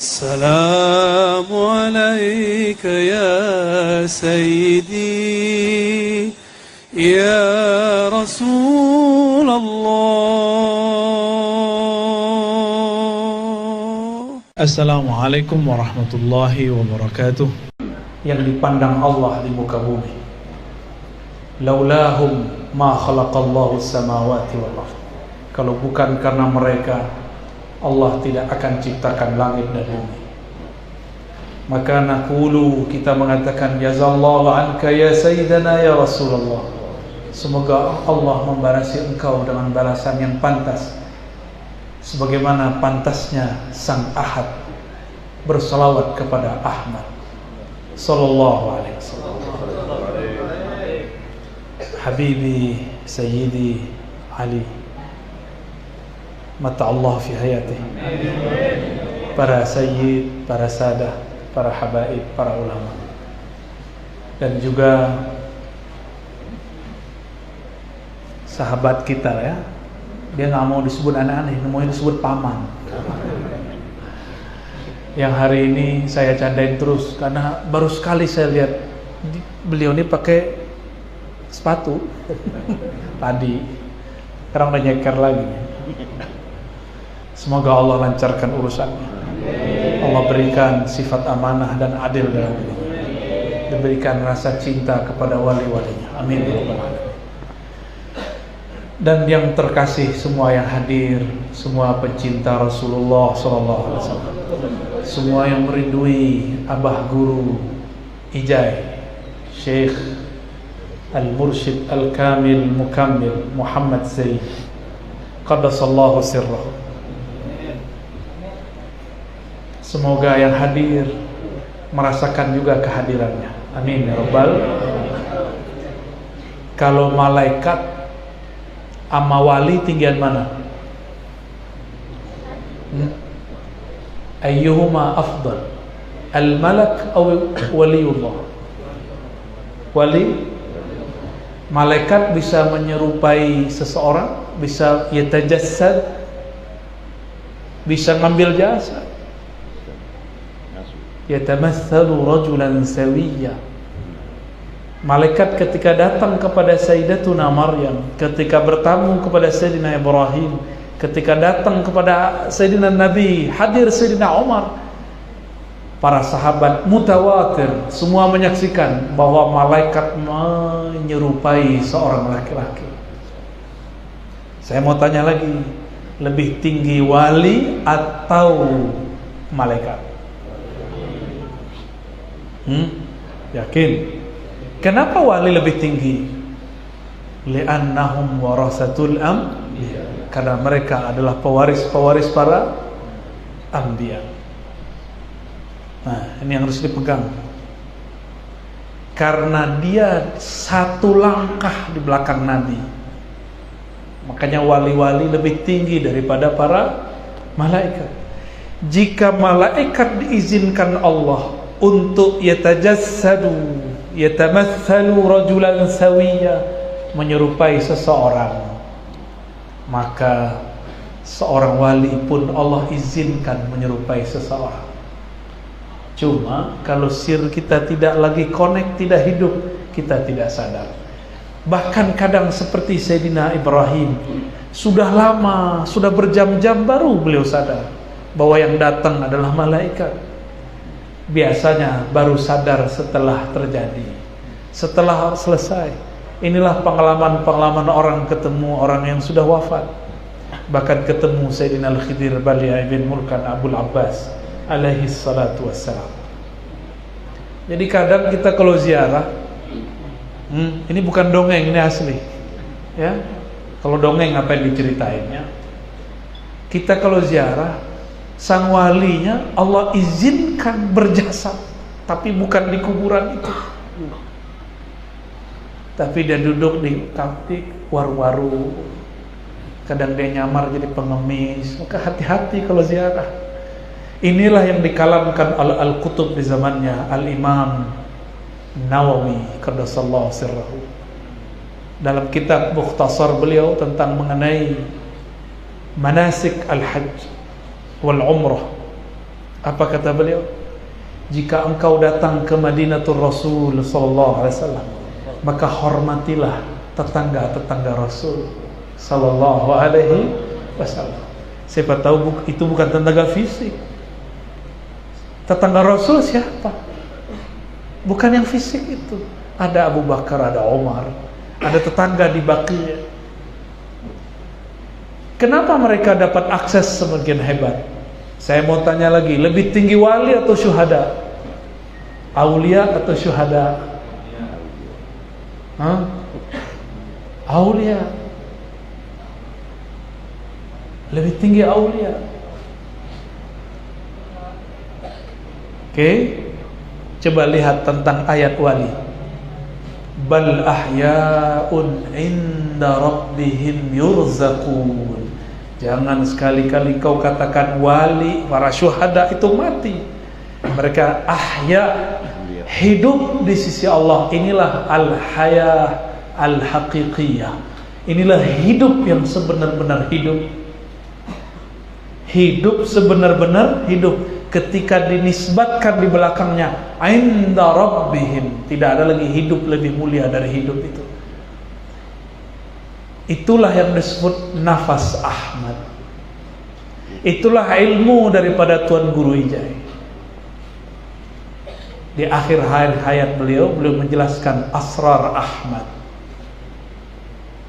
السلام عليك يا سيدي يا رسول الله. Assalamualaikum warahmatullahi wabarakatuh. Yang dipandang Allah di muka bumi. Laulahum ma khalaqallahu samawati wal ardh. Kalau bukan karena mereka, Allah tidak akan ciptakan langit dan bumi. Maka naqulu, kita mengatakan jazallahu anka ya sayyidana ya Rasulullah. Semoga Allah membarasi engkau dengan balasan yang pantas, sebagaimana pantasnya sang Ahad bersalawat kepada Ahmad sallallahu alaihi wasallam. Habibi Sayyidi Ali, mata Allah fi hayatih. Para sayyid, para sadah, para habaib, para ulama, dan juga sahabat kita ya. Dia nggak mau disebut aneh-aneh, mau disebut paman. Yang hari ini saya candain terus karena baru sekali saya lihat beliau ini pakai sepatu tadi. Sekarang udah nyeker lagi. Semoga Allah lancarkan urusannya. Allah berikan sifat amanah dan adil dalam hidupnya. Diberikan rasa cinta kepada wali-walinya. Amin ya rabbal alamin. Dan yang terkasih semua yang hadir, semua pencinta Rasulullah sallallahu alaihi wasallam, semua yang merindui Abah Guru Ijai Syekh Al-Mursyid Al-Kamil Mukammil Muhammad Zaid qaddasallahu sirrahu. Semoga yang hadir merasakan juga kehadirannya. Amin ya rabbal alamin. Kalau malaikat ama wali tinggian mana? Ayyuhuma afdal, al-malak aw waliullah? Wali. Malaikat bisa menyerupai seseorang, bisa yatajassad, bisa ngambil jasa. Yatamatsalu rajulan sawiyya. Malaikat ketika datang kepada Sayyidatuna Maryam, ketika bertamu kepada Sayyidina Ibrahim, ketika datang kepada Sayyidina Nabi, hadir Sayyidina Umar, para sahabat mutawatir semua menyaksikan bahwa malaikat menyerupai seorang laki-laki. Saya mau tanya lagi, lebih tinggi wali atau malaikat? Yakin? Kenapa wali lebih tinggi? Li'annahum warasatul anbiya. Karena mereka adalah pewaris-pewaris para anbiya. Nah, ini yang harus dipegang. Karena dia satu langkah di belakang Nabi. Makanya wali-wali lebih tinggi daripada para malaikat. Jika malaikat diizinkan Allah untuk yatajassadu, yatamatsalu rajulan sawiyya, menyerupai seseorang, maka seorang wali pun Allah izinkan menyerupai seseorang. Cuma kalau sir kita tidak lagi connect, tidak hidup, kita tidak sadar. Bahkan kadang seperti Sayyidina Ibrahim, sudah lama, sudah berjam-jam baru beliau sadar bahwa yang datang adalah malaikat. Biasanya baru sadar setelah terjadi, setelah selesai. Inilah pengalaman-pengalaman orang ketemu orang yang sudah wafat. Bahkan ketemu Sayyidina Al-Khidir Balia ibn Mulkan Abul Abbas alaihi salatu wassalam. Jadi kadang kita kalau ziarah, ini bukan dongeng, ini asli ya. Kalau dongeng apa yang diceritain ya. Kita kalau ziarah, sang walinya Allah izinkan berjasa, tapi bukan di kuburan itu, tapi dia duduk di waru-waru. Kadang dia nyamar jadi pengemis. Maka hati-hati kalau ziarah. Inilah yang dikalamkan al-kutub di zamannya Al-Imam Nawawi qaddasallahu sirrahu. Dalam kitab mukhtasar beliau tentang mengenai manasik al-hajj wal umrah, Apa kata beliau? Jika engkau datang ke Madinatul Rasul sallallahu alaihi wasallam, maka hormatilah tetangga-tetangga Rasul sallallahu alaihi wasallam. Siapa tahu itu bukan tetangga fisik. Tetangga Rasul siapa? Bukan yang fisik itu. Ada Abu Bakar, ada Umar, ada tetangga di Baqi'. Kenapa mereka dapat akses semakin hebat? Saya mau tanya lagi, lebih tinggi wali atau syuhada? Aulia atau syuhada? Aulia. Lebih tinggi aulia. Oke. Coba lihat tentang ayat wali. Bal ahya'un 'inda rabbihim yurzaqun. Jangan sekali-kali kau katakan wali, para syuhada itu mati. Mereka ahya, hidup di sisi Allah. Inilah al-hayah al-haqiqiyah. Inilah hidup yang sebenar-benar hidup. Hidup sebenar-benar hidup. Ketika dinisbatkan di belakangnya 'inda rabbihim, tidak ada lagi hidup lebih mulia dari hidup itu. Itulah yang disebut nafas Ahmad. Itulah ilmu daripada Tuan Guru Ijai. Di akhir hayat beliau menjelaskan asrar Ahmad.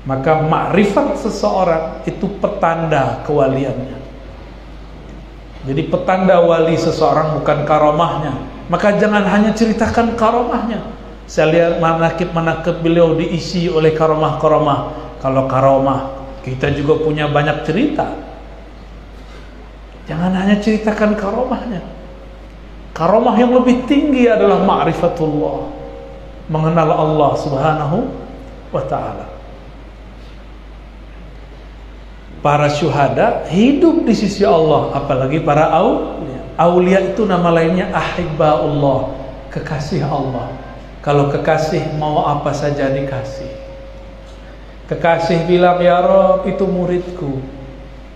Maka makrifat seseorang itu petanda kewaliannya. Jadi petanda wali seseorang bukan karomahnya. Maka jangan hanya ceritakan karomahnya. Saya lihat manakib beliau diisi oleh karomah-karomah. Kalau karomah, kita juga punya banyak cerita. Jangan hanya ceritakan karomahnya. Karomah yang lebih tinggi adalah ma'rifatullah, mengenal Allah subhanahu wa ta'ala. Para syuhada hidup di sisi Allah, apalagi para aulia. Aulia itu nama lainnya ahibbaullah, kekasih Allah. Kalau kekasih mau apa saja dikasih. Kekasih bilang, ya Rabb, itu muridku,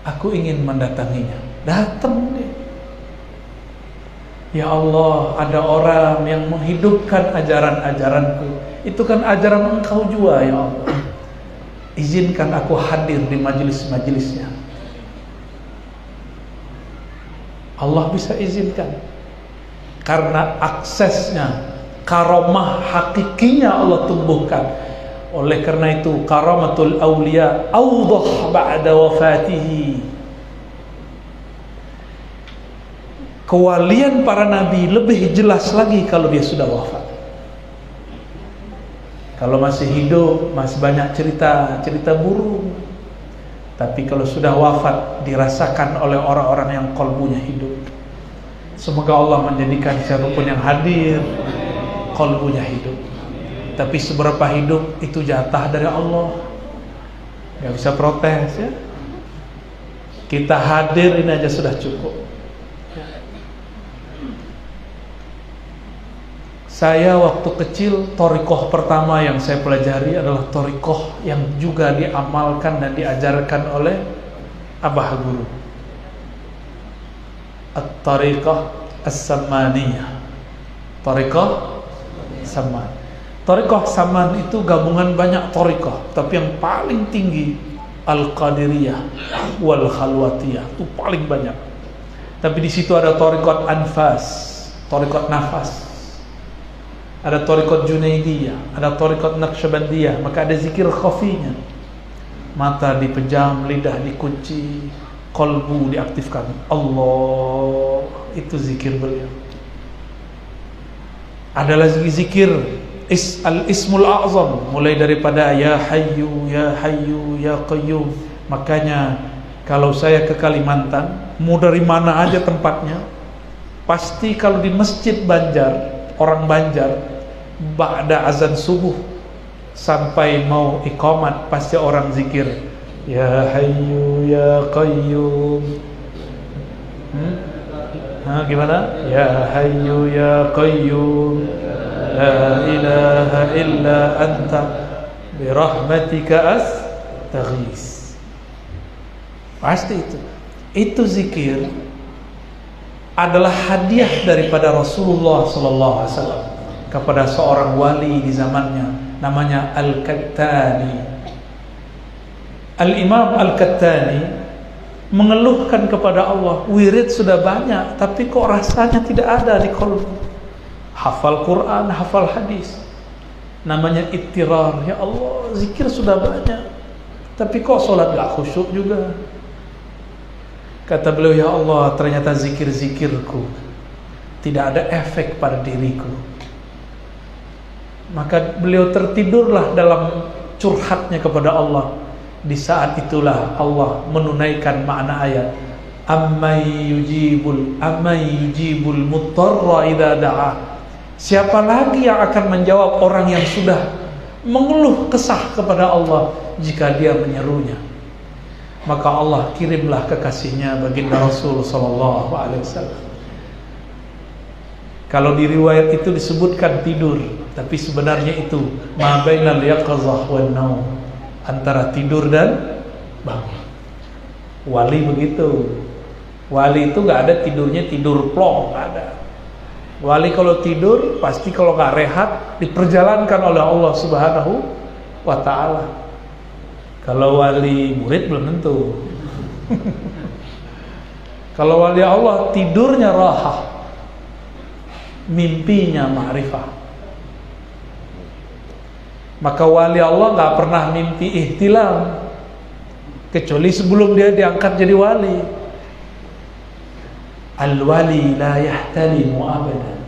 aku ingin mendatanginya. Datang dia. Ya Allah, ada orang yang menghidupkan ajaran-ajaranku. Itu kan ajaran engkau juga, ya Allah. Izinkan aku hadir di majelis-majelisnya. Allah bisa izinkan. Karena aksesnya, karomah hakikinya Allah tumbuhkan. Oleh karena itu karamatul awliya awdah ba'da wafatihi. Kewalian para nabi lebih jelas lagi kalau dia sudah wafat. Kalau masih hidup masih banyak cerita burung. Tapi kalau sudah wafat dirasakan oleh orang-orang yang qalbunya hidup. Semoga Allah menjadikan siapapun yang hadir qalbunya hidup. Tapi seberapa hidup itu jatah dari Allah. Gak bisa protes ya. Kita hadir ini aja sudah cukup. Saya waktu kecil thariqah pertama yang saya pelajari adalah thariqah yang juga diamalkan dan diajarkan oleh Abah Guru. At-thariqah as-samaniyah. Thariqah saman. Thariqah saman itu gabungan banyak thariqah, tapi yang paling tinggi Al-Qadiriyah wal Khalwatiyah, itu paling banyak. Tapi di situ ada thariqat anfas, thariqat nafas. Ada thariqat Junaidiyah, ada thariqat Naqsyabandiyah, maka ada zikir khafinya. Mata dipejam, lidah dikunci, qalbu diaktifkan. Allah, itu zikir beliau. Ada lagi zikir al-ismul a'zam, mulai daripada ya hayyu ya hayyu ya qayyum. Makanya kalau saya ke Kalimantan, mau dari mana aja tempatnya, pasti kalau di masjid Banjar, orang Banjar, ba'da azan subuh sampai mau iqamat, pasti orang zikir ya hayyu ya qayyum. Gimana? Ya hayyu ya qayyum, la ilaha illa anta birahmatika astaghis. Pasti itu zikir adalah hadiah daripada Rasulullah SAW kepada seorang wali di zamannya, namanya Al-Kattani. Al-Imam Al-Kattani mengeluhkan kepada Allah, wirid sudah banyak tapi kok rasanya tidak ada di qalbi. Hafal Quran, hafal hadis, namanya ittirar. Ya Allah, zikir sudah banyak tapi kok sholat gak khusyuk juga. Kata beliau, ya Allah, ternyata zikir-zikirku tidak ada efek pada diriku. Maka beliau tertidurlah dalam curhatnya kepada Allah. Di saat itulah Allah menunaikan makna ayat, Amman yujibul muttarra idza da'a. Siapa lagi yang akan menjawab orang yang sudah mengeluh kesah kepada Allah jika dia menyerunya? Maka Allah kirimlah kekasihnya baginda Rasul sallallahu alaihi wasallam. Kalau di riwayat itu disebutkan tidur, tapi sebenarnya itu ma bainal yaqظah wan naum, antara tidur dan bangun. Wali begitu. Wali itu nggak ada tidurnya tidur plong, nggak ada. Wali kalau tidur pasti kalau nggak rehat diperjalankan oleh Allah Subhanahu wa Ta'ala. Kalau wali murid belum tentu. Kalau wali Allah tidurnya rahah, mimpinya ma'rifah. Maka wali Allah nggak pernah mimpi ihtilam kecuali sebelum dia diangkat jadi wali. Al-wali la yahtalimu abadan.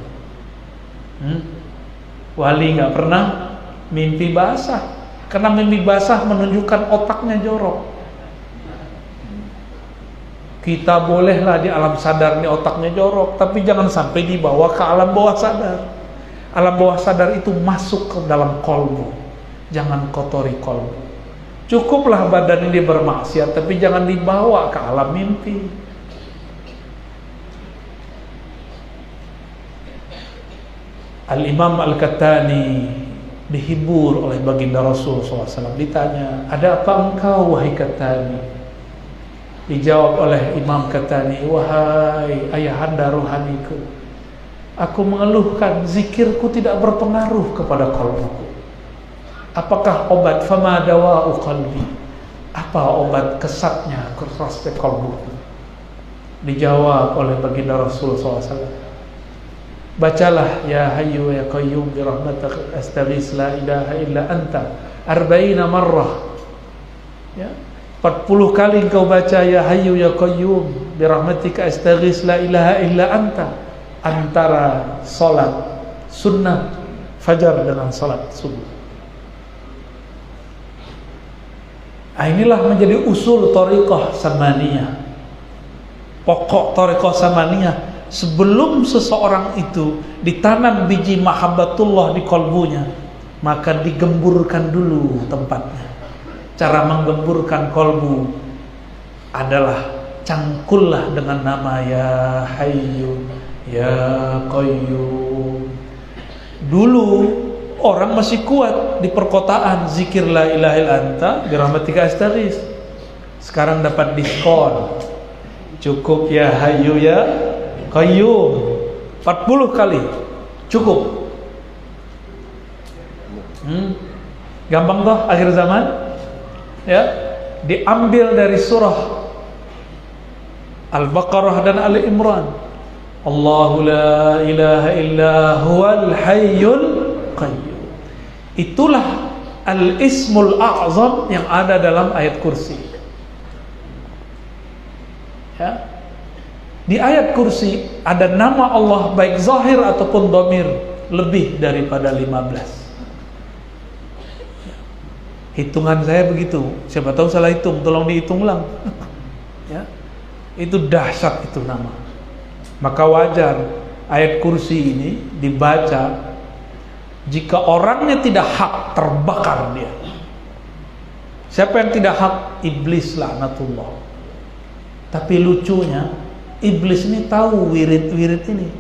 Wali nggak pernah mimpi basah, karena mimpi basah menunjukkan otaknya jorok. Kita bolehlah di alam sadar ini otaknya jorok, tapi jangan sampai dibawa ke alam bawah sadar. Alam bawah sadar itu masuk ke dalam kolbu. Jangan kotori kolbu. Cukuplah badan ini bermaksiat, tapi jangan dibawa ke alam mimpi. Al-Imam Al-Kattani dihibur oleh baginda Rasul SAW. Ditanya, ada apa engkau wahai Kattani? Dijawab oleh Imam Kattani, wahai ayahanda rohaniku, aku mengeluhkan zikirku tidak berpengaruh kepada qalbuku. Apakah obat? Fama dawa'u qalbi. Apa obat kesatnya keras qalbuku? Dijawab oleh baginda Rasul SAW, bacalah ya hayyu ya qayyum bi rahmatika astaghits la ilaha illa anta 40 marrah. Ya, 40 kali engkau baca ya hayyu ya qayyum bi rahmatika astaghits la ilaha illa anta, antara salat sunnah fajar dengan salat subuh. Inilah menjadi usul thariqah samaniyah. Pokok thariqah samaniyah, sebelum seseorang itu ditanam biji mahabbatullah di kalbunya, maka digemburkan dulu tempatnya. Cara menggemburkan kalbu adalah cangkullah dengan nama ya hayyu ya qayyum. Dulu orang masih kuat di perkotaan zikir la ilaha illa anta bi rahmatika astaghits. Sekarang dapat diskon. Cukup ya hayyu ya qayyum 40 kali cukup. Gampang toh akhir zaman. Ya, diambil dari surah Al-Baqarah dan Ali Imran. Allahu la ilaha illa huwal hayyul qayyum. Itulah al-ismul a'zam yang ada dalam ayat kursi. Ya. Di ayat kursi ada nama Allah baik zahir ataupun dhamir lebih daripada 15. Hitungan saya begitu. Siapa tahu salah hitung, tolong dihitung ulang. Ya. Itu dahsyat itu nama. Maka wajar ayat kursi ini dibaca. Jika orangnya tidak hak, terbakar dia. Siapa yang tidak hak? Iblis laknatullah. Tapi lucunya iblis ini tahu wirid-wirid ini.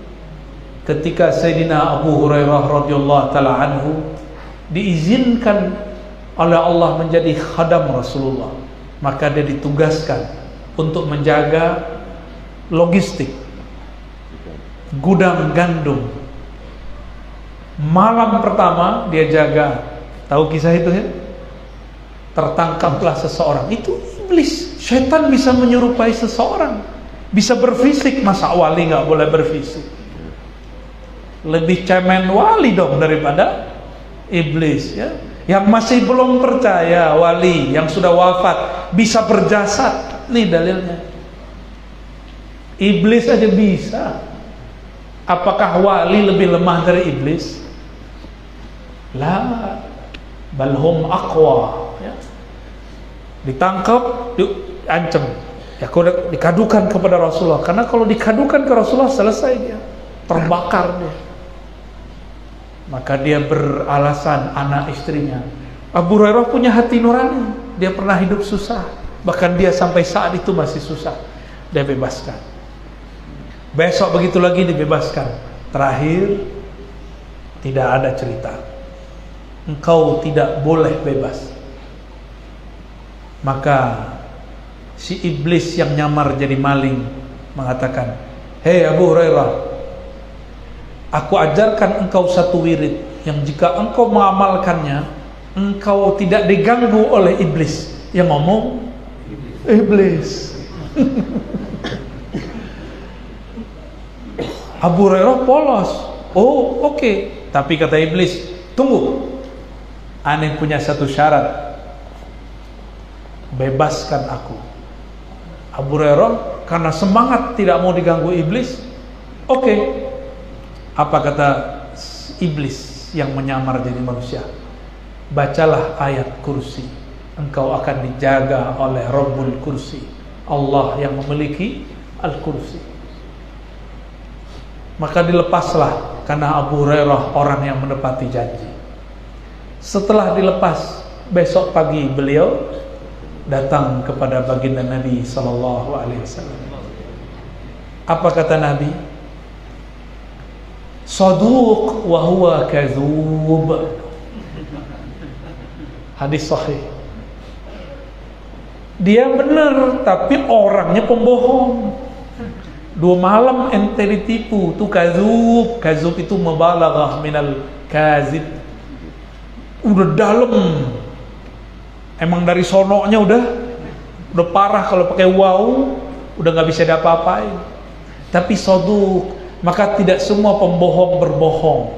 Ketika Sayyidina Abu Hurairah radhiyallahu taala anhu diizinkan oleh Allah menjadi khadam Rasulullah, maka dia ditugaskan untuk menjaga logistik. gudang gandum. Malam pertama dia jaga. Tahu kisah itu ya? Tertangkaplah seseorang. Itu iblis. Syaitan bisa menyerupai seseorang, bisa berfisik. Masa wali nggak boleh berfisik? Lebih cemen wali dong daripada iblis ya. Yang masih belum percaya wali yang sudah wafat bisa berjasad. Nih dalilnya. Iblis aja bisa. Apakah wali lebih lemah dari iblis? La, balhum aqwa ya. Ditangkap, diancam, ya dikadukan kepada Rasulullah. Karena kalau dikadukan ke Rasulullah selesai dia, terbakar dia. Maka dia beralasan anak istrinya. Abu Hurairah punya hati nurani, dia pernah hidup susah, bahkan dia sampai saat itu masih susah. Dia bebaskan. Besok begitu lagi dibebaskan. Terakhir tidak ada cerita. Engkau tidak boleh bebas. Maka si iblis yang nyamar jadi maling mengatakan, "Hei Abu Hurairah, aku ajarkan engkau satu wirid yang jika engkau mengamalkannya, engkau tidak diganggu oleh iblis." Yang ngomong iblis. Abu Hurairah polos. Oh, oke. Tapi kata iblis, tunggu. Aneh punya satu syarat. Bebaskan aku. Abu Hurairah karena semangat tidak mau diganggu iblis. Oke. Apa kata iblis yang menyamar jadi manusia? Bacalah ayat kursi. Engkau akan dijaga oleh Rabbul Kursi, Allah yang memiliki Al-Kursi. Maka dilepaslah, karena Abu Hurairah orang yang menepati janji. Setelah dilepas, besok pagi beliau datang kepada baginda Nabi SAW. Apa kata Nabi? Saduq wa huwa kadzub. Hadis sahih. Dia benar, tapi orangnya pembohong. 2 malam ente ditipu, itu kadzub. Kadzub itu mubalaghah minal kazib. Udah dalam. Emang dari sononya udah parah. Kalau pakai wow udah nggak bisa diapa-apain. Tapi saduq, maka tidak semua pembohong berbohong.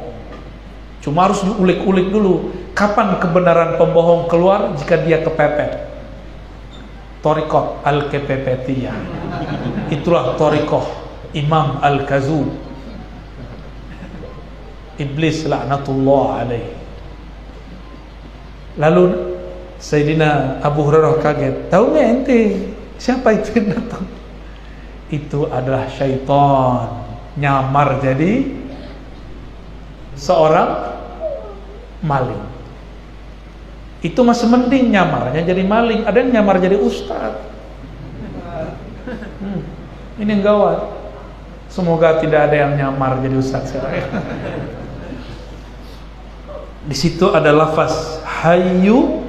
Cuma harus diulik-ulik dulu. Kapan kebenaran pembohong keluar? Jika dia kepepet. Thariqah al-kepepetiyah. Itulah thariqah Imam Al-Kazub. Iblis laknatullah alaih. Lalu Sayyidina Abu Hurairah kaget. Tahu nggak ente siapa itu yang datang? Itu adalah syaitan nyamar jadi seorang maling. Itu masih mending nyamarnya jadi maling. Ada yang nyamar jadi ustaz. Ini yang gawat. Semoga tidak ada yang nyamar jadi ustaz sekarang. Di situ ada lafaz hayyu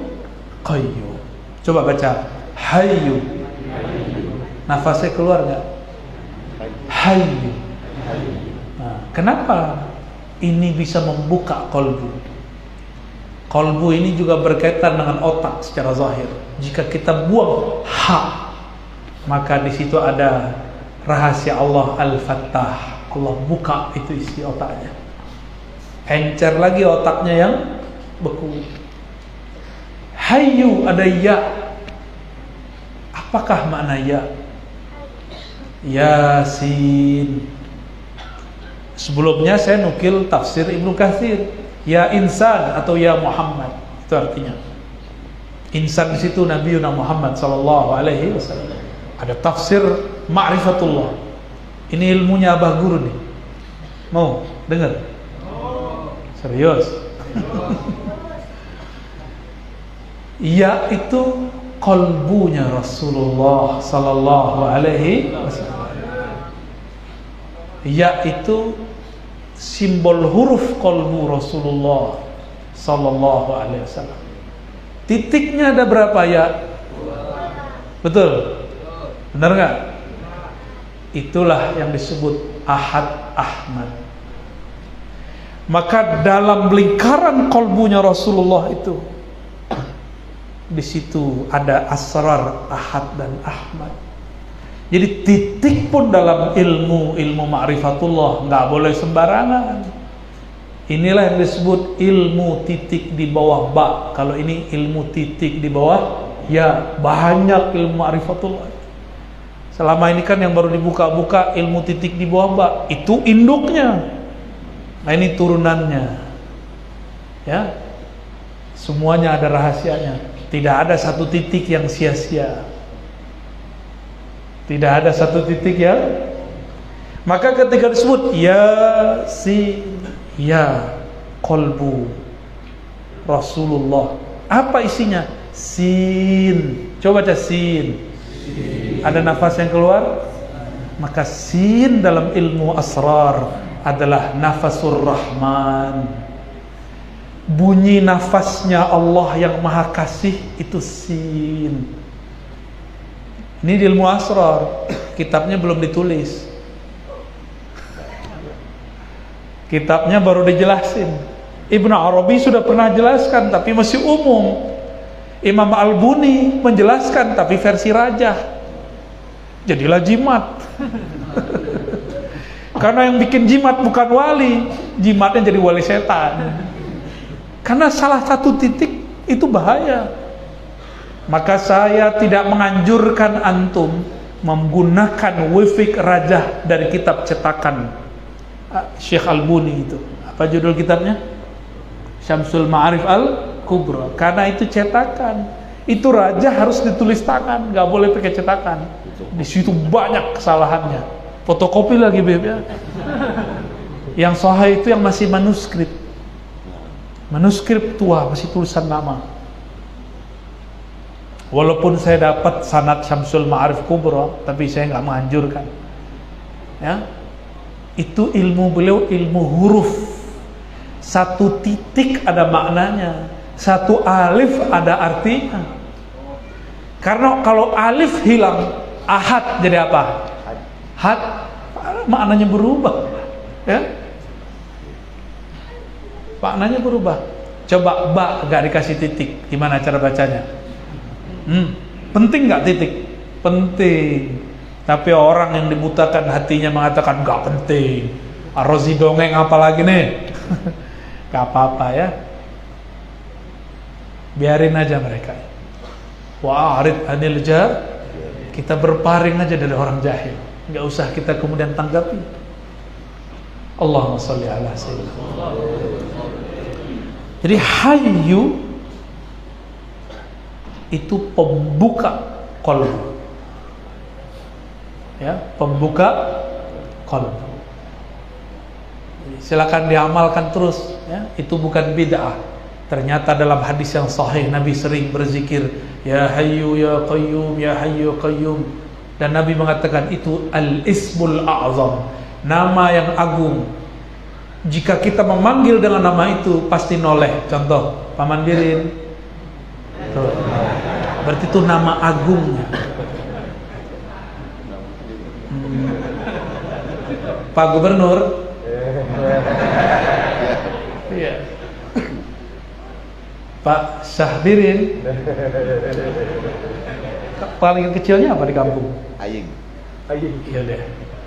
qayyum. Coba baca hayyu. Nafasnya keluar nggak? Hayyu. Nah, kenapa ini bisa membuka qalbu? Qalbu ini juga berkaitan dengan otak secara zahir. Jika kita buang ha, maka di situ ada rahasia Allah Al-Fattah. Allah buka itu isi otaknya. Encer lagi otaknya yang beku. Hayyu ada ya. Apakah makna ya? Yasin. Sebelumnya saya nukil tafsir Ibnu Katsir. Ya insan atau ya Muhammad, itu artinya. Insan di situ Nabi Muhammad sallallahu alaihi wasallam. Ada tafsir ma'rifatullah. Ini ilmunya Abah Guru nih. Mau dengar? Serius? Ya itu qalbunya Rasulullah sallallahu alaihi wasallam. Ya itu simbol huruf qalbu Rasulullah sallallahu alaihi wasallam. Titiknya ada berapa ya? Betul? Benar nggak? Itulah yang disebut Ahad Ahmad. Maka dalam lingkaran kolbunya Rasulullah itu, di situ ada asrar Ahad dan Ahmad. Jadi titik pun dalam ilmu ma'rifatullah nggak boleh sembarangan. Inilah yang disebut ilmu titik di bawah ba. Kalau ini ilmu titik di bawah ya, banyak ilmu ma'rifatullah. Selama ini kan yang baru dibuka-buka ilmu titik di bawah ba, itu induknya. Nah ini turunannya. Ya. Semuanya ada rahasianya. Tidak ada satu titik yang sia-sia. Tidak ada satu titik ya. Maka ketika disebut ya si ya kolbu Rasulullah, apa isinya? Sin. Coba baca sin. Ada nafas yang keluar. Maka sin dalam ilmu asrar adalah nafasur Rahman. Bunyi nafasnya Allah yang Maha Kasih itu sin. Ini di ilmu asrar, kitabnya belum ditulis. Kitabnya baru dijelasin. Ibnu Arabi sudah pernah jelaskan tapi masih umum. Imam Al-Buni menjelaskan tapi versi rajah. Jadilah jimat. Karena yang bikin jimat bukan wali, jimatnya jadi wali setan. Karena salah satu titik itu bahaya. Maka saya tidak menganjurkan antum menggunakan wifik rajah dari kitab cetakan Syekh Al-Buni itu. Apa judul kitabnya? Syamsul Ma'arif Al-Kubra. Karena itu cetakan. Itu rajah harus ditulis tangan, nggak boleh pakai cetakan. Di situ banyak kesalahannya. Fotokopi lagi beb ya. Yang sahih itu yang masih manuskrip. Manuskrip tua, masih tulisan nama. Walaupun saya dapat sanad Syamsul Ma'arif Kubra, tapi saya nggak menganjurkan. Ya, itu ilmu beliau ilmu huruf. Satu titik ada maknanya, satu alif ada artinya. Karena kalau alif hilang, ahad jadi apa? Had, maknanya berubah. Ya, maknanya berubah. Coba ba nggak dikasih titik, gimana cara bacanya? Penting nggak titik? Penting. Tapi orang yang dibutakan hatinya mengatakan nggak penting. Ar-Razi dongeng apa lagi nih? Gak apa-apa ya. Biarin aja mereka. Wa'arid anil jahil. Kita berpaling aja dari orang jahil. Nggak usah kita kemudian tanggapi. Allahumma sholli ala sayyidina. Jadi hayyu itu pembuka qalbu. Ya, pembuka qalbu. Silakan diamalkan terus ya, itu bukan bid'ah. Ternyata dalam hadis yang sahih Nabi sering berzikir ya hayyu ya qayyum ya hayyu qayyum, dan Nabi mengatakan itu al-ismul a'zam, nama yang agung. Jika kita memanggil dengan nama itu pasti noleh. Contoh Paman Birin, tuh. Berarti itu nama agungnya. Pak Gubernur, iya. Pak Syahbirin, paling kecilnya apa di kampung? Aying. Iya deh.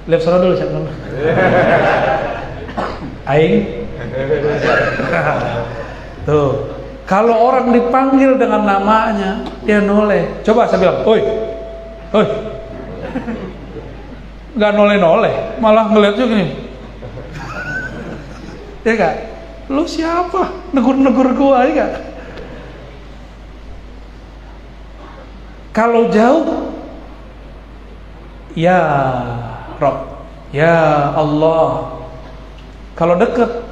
Lihat suara dulu siapa nama? Aing. Tuh. Kalau orang dipanggil dengan namanya, dia noleh. Coba saya bilang, oi, oi. Gak noleh-noleh, malah ngeliat juga nih. Ya gak? Lu siapa? Negur-negur gua, ya gak? Kalau jauh, ya Rob, ya Allah. Kalau dekat,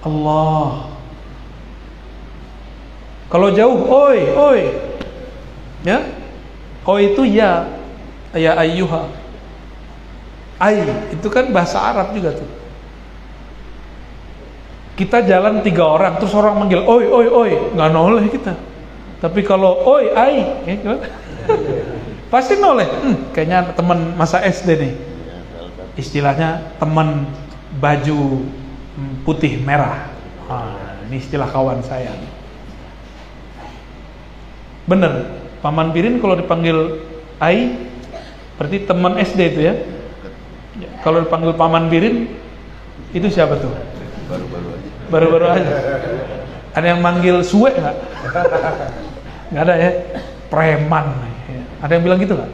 Allah. Kalau jauh, oi, oi. Ya? Oi itu ya ayyuha. Ai, itu kan bahasa Arab juga tuh. Kita jalan 3 orang, terus orang manggil, oi, oi, oi. Nggak noleh kita. Tapi kalau, oi, ai. Ya, pasti noleh. Kayaknya teman masa SD nih. istilahnya teman baju putih merah. Ini istilah kawan saya. Bener, Paman Birin kalau dipanggil Ai, berarti teman SD itu ya. Kalau dipanggil Paman Birin, itu siapa tuh? Baru-baru aja. Ada yang manggil Suwe nggak? Nggak ada ya. Preman. Ada yang bilang gitu nggak?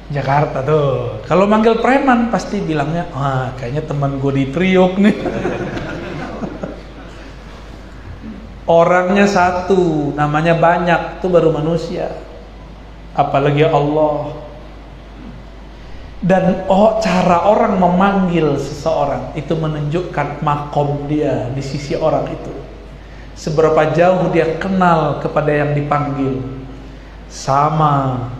Jakarta tuh. Kalau manggil preman pasti bilangnya, kayaknya teman gue di Priok nih. Orangnya satu, namanya banyak, itu baru manusia. Apalagi Allah. Dan cara orang memanggil seseorang itu menunjukkan makom dia di sisi orang itu. Seberapa jauh dia kenal kepada yang dipanggil. Sama,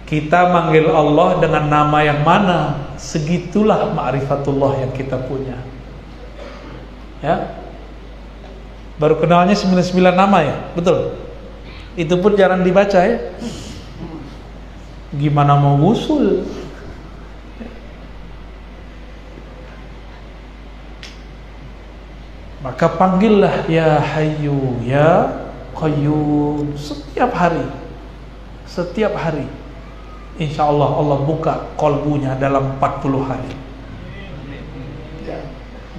kita manggil Allah dengan nama yang mana, segitulah ma'rifatullah yang kita punya. Ya. Baru kenalnya 99 nama ya, betul. Itu pun jarang dibaca ya. Gimana mau usul? Maka panggillah ya Hayyu ya Qayyum setiap hari. Setiap hari. Insya Allah Allah buka kolbunya dalam 40 hari.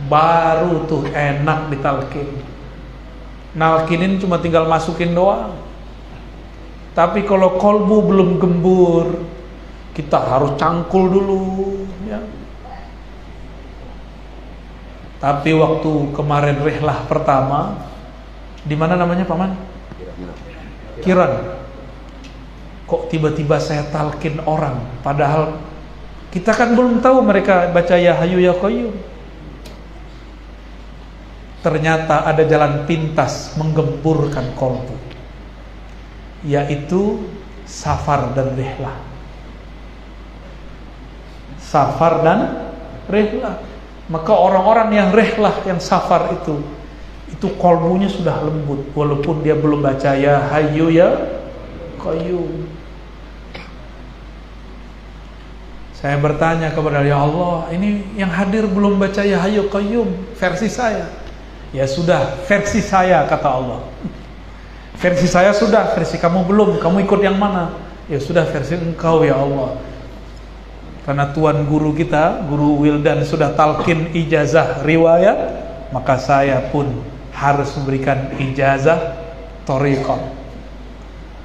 Baru tuh enak ditalkin. Nalkinin cuma tinggal masukin doang. Tapi kalau kolbu belum gembur, kita harus cangkul dulu ya. Tapi waktu kemarin rihlah pertama, di mana namanya Paman? Kiran. Kok tiba-tiba saya talkin orang, padahal kita kan belum tahu mereka baca ya Hayyu ya Qayyum. Ternyata ada jalan pintas menggemburkan kolbu, yaitu safar dan rihlah. Safar dan rihlah. Maka orang-orang yang rihlah, yang safar itu kolbunya sudah lembut, walaupun dia belum baca ya Hayyu ya Qayyum. Saya bertanya kepada ya Allah, ini yang hadir belum baca ya Hayyu Qayyum versi saya. Ya sudah, versi saya kata Allah. Versi saya sudah, versi kamu belum. Kamu ikut yang mana? Ya sudah, versi engkau ya Allah. Karena tuan guru kita, Guru Wildan sudah talqin ijazah riwayat, maka saya pun harus memberikan ijazah thariqah.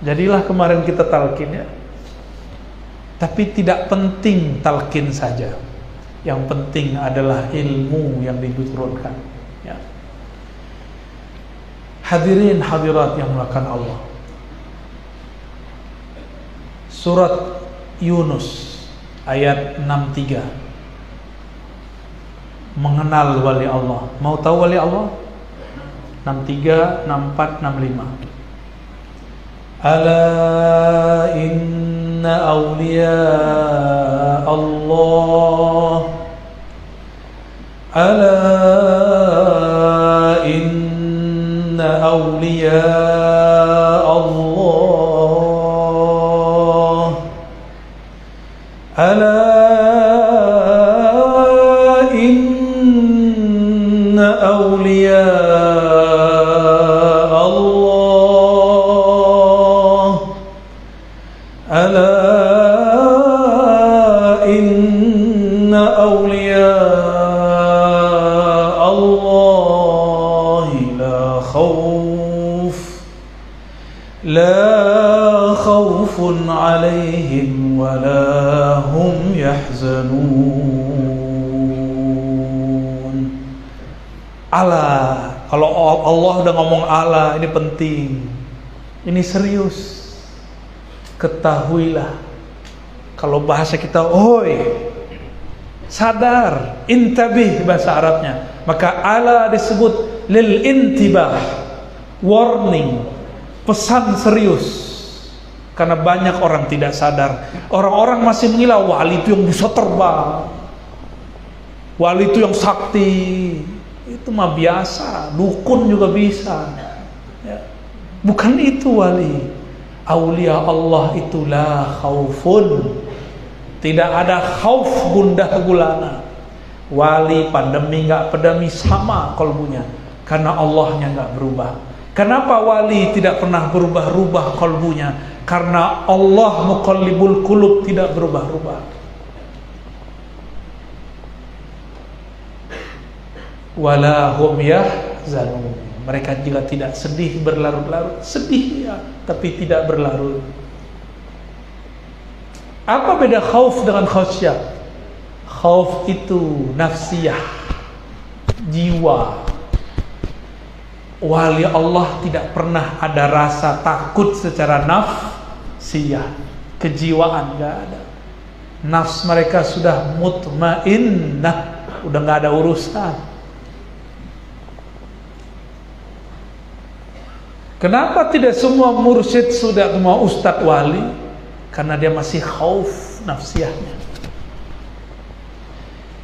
Jadilah kemarin kita talqin ya. Tapi tidak penting talqin saja. Yang penting adalah ilmu yang diturunkan ya. Hadirin hadirat yang mulakan Allah. Surat Yunus ayat 63. Mengenal wali Allah. Mau tahu wali Allah? 63, 64, 65. Ala inna awliya Allah. Ala inna أولياء الله ألا إن أولياء الله ألا إن أولياء الله لا خوف عليهم ولا هم يحزنون. Allah, kalau Allah udah ngomong Allah, ini penting, ini serius. Ketahuilah, kalau bahasa kita, oi, sadar, intabih bahasa Arabnya, maka Allah disebut lil intibah, warning, pesan serius. Karena banyak orang tidak sadar. Orang-orang masih mengira wali itu yang bisa terbang, wali itu yang sakti. Itu mah biasa, dukun juga bisa ya. Bukan itu wali. Aulia Allah itu la khaufun, tidak ada khauf, gundah gulana. Wali pandemi nggak pandemi sama kalbunya, karena Allahnya nggak berubah. Kenapa wali tidak pernah berubah-ubah kalbunya? Karena Allah muqallibul qulub, tidak berubah-ubah. Wala hum yahzanun, mereka juga tidak sedih berlarut-larut. Sedih ya, tapi tidak berlarut. Apa beda khauf dengan khasyah? Khauf itu nafsiyah, jiwa. Wali Allah tidak pernah ada rasa takut secara nafsiyah, kejiwaan gak ada. Nafs mereka sudah mutmainnah, udah gak ada urusan. Kenapa tidak semua mursyid sudah semua ustadz wali? Karena dia masih khauf nafsiyahnya.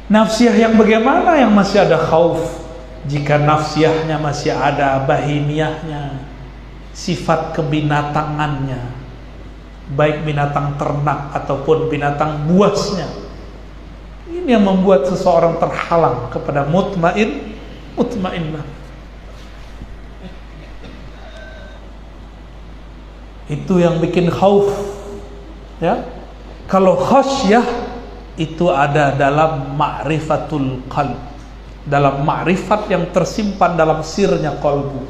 Nafsiyah yang bagaimana yang masih ada khauf? Jika nafsiyahnya masih ada bahimiyahnya, sifat kebinatangannya, baik binatang ternak ataupun binatang buasnya, ini yang membuat seseorang terhalang kepada mutmainnah. Itu yang bikin khauf, ya. Kalau khasyah itu ada dalam ma'rifatul qalb, dalam ma'rifat yang tersimpan dalam sirnya qalbu.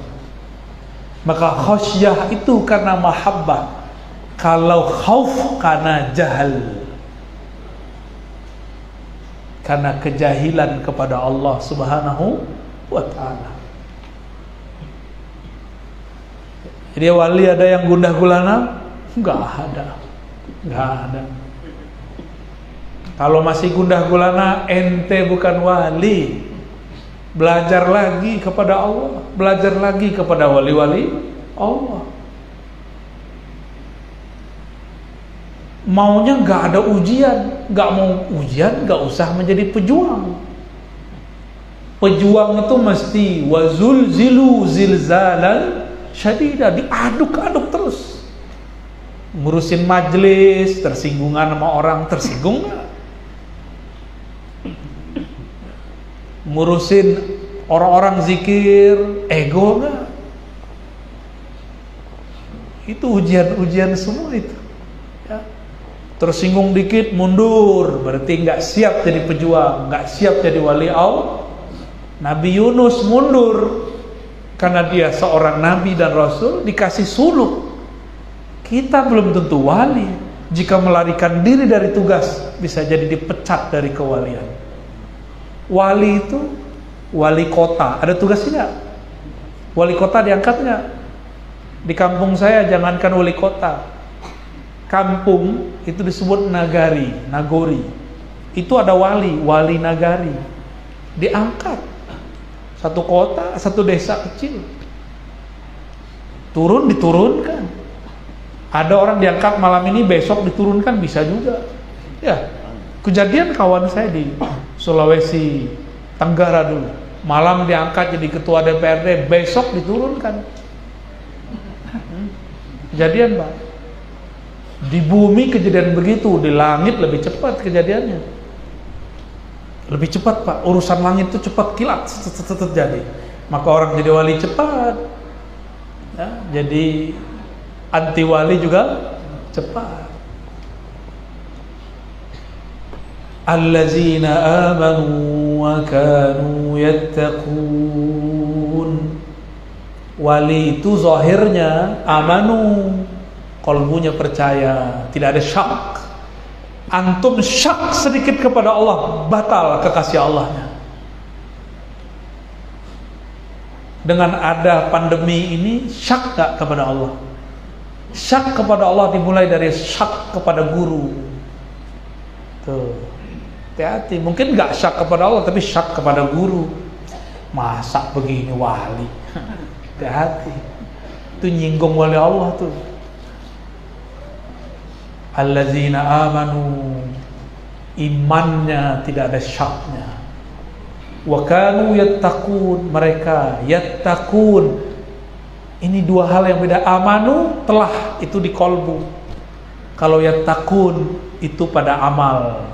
Maka khasyah itu karena mahabbah. Kalau khauf karena jahal, karena kejahilan kepada Allah Subhanahu wa ta'ala. Jadi wali ada yang gundah gulana? Enggak ada. Enggak ada. Kalau masih gundah gulana, ente bukan wali. Belajar lagi kepada Allah, belajar lagi kepada wali-wali Allah. Maunya nggak ada ujian, nggak mau ujian, nggak usah menjadi pejuang. Pejuang itu mesti wazulzilu zilzalan syadidah, diaduk-aduk terus. Ngurusin majelis, tersinggungan sama orang, tersinggung nggak? Ngurusin orang-orang zikir, ego nggak? Itu ujian-ujian semua itu, ya. Tersinggung dikit mundur, berarti nggak siap jadi pejuang, nggak siap jadi wali Allah. Nabi Yunus mundur karena dia seorang nabi dan rasul, dikasih suluk. Kita belum tentu wali. Jika melarikan diri dari tugas, bisa jadi dipecat dari kewalian. Wali itu wali kota, ada tugasnya nggak? Wali kota diangkat nggak? Di kampung saya jangankan wali kota, kampung itu disebut nagari, nagori. Itu ada wali nagari, diangkat. Satu kota, satu desa kecil, diturunkan. Ada orang diangkat malam ini, besok diturunkan, bisa juga. Ya, kejadian kawan saya di Sulawesi Tenggara dulu, malam diangkat jadi ketua DPRD, besok diturunkan. Kejadian Pak. Di bumi kejadian begitu, di langit lebih cepat kejadiannya. Lebih cepat Pak, urusan langit itu cepat, kilat jadi. Maka orang jadi wali cepat, ya, jadi anti wali juga cepat. Allazina amanu wa kanu yattaqun. Wali itu zahirnya amanu, qalbunya percaya, tidak ada syak. Antum syak sedikit kepada Allah, batal kekasih Allahnya. Dengan ada pandemi ini, syak gak kepada Allah? Syak kepada Allah dimulai dari syak kepada guru. Tuh, hati-hati. Mungkin gak syak kepada Allah, tapi syak kepada guru. Masa begini wali? Hati-hati. Itu nyinggung wali Allah tuh. Allazina amanu, imannya tidak ada syaknya. Wa kanu yattaqun, mereka yattaqun, Ini dua hal yang beda. Amanu telah, itu di kolbu. Kalau yattaqun itu pada amal.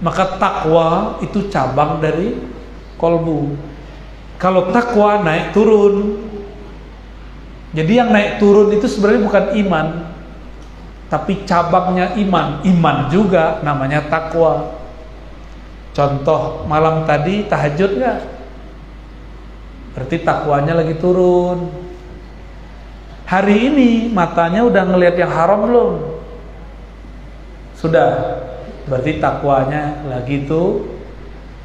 Maka takwa itu cabang dari kolbu. Kalau takwa naik turun. Jadi yang naik turun itu sebenarnya bukan iman, tapi cabangnya iman. Iman juga namanya takwa. Contoh malam tadi tahajud nggak? Berarti takwanya lagi turun. Hari ini matanya udah ngelihat yang haram belum? Sudah. Berarti takwanya lagi tuh.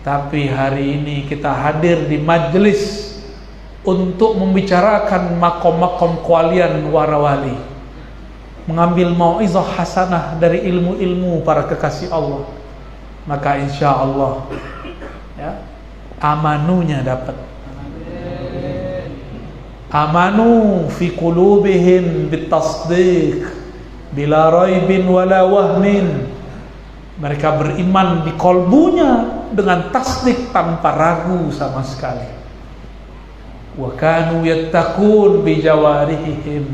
Tapi hari ini kita hadir di majelis untuk membicarakan makom-makom kualian warawali, mengambil mau'izah hasanah dari ilmu-ilmu para kekasih Allah. Maka insya Allah ya, amanunya dapat. Amanu fi qulubihim bitasdiq bila raibin wala wahmin. Mereka beriman di kolbunya dengan tasdik tanpa ragu sama sekali. Wa kanu yattaqun bi jawarihim.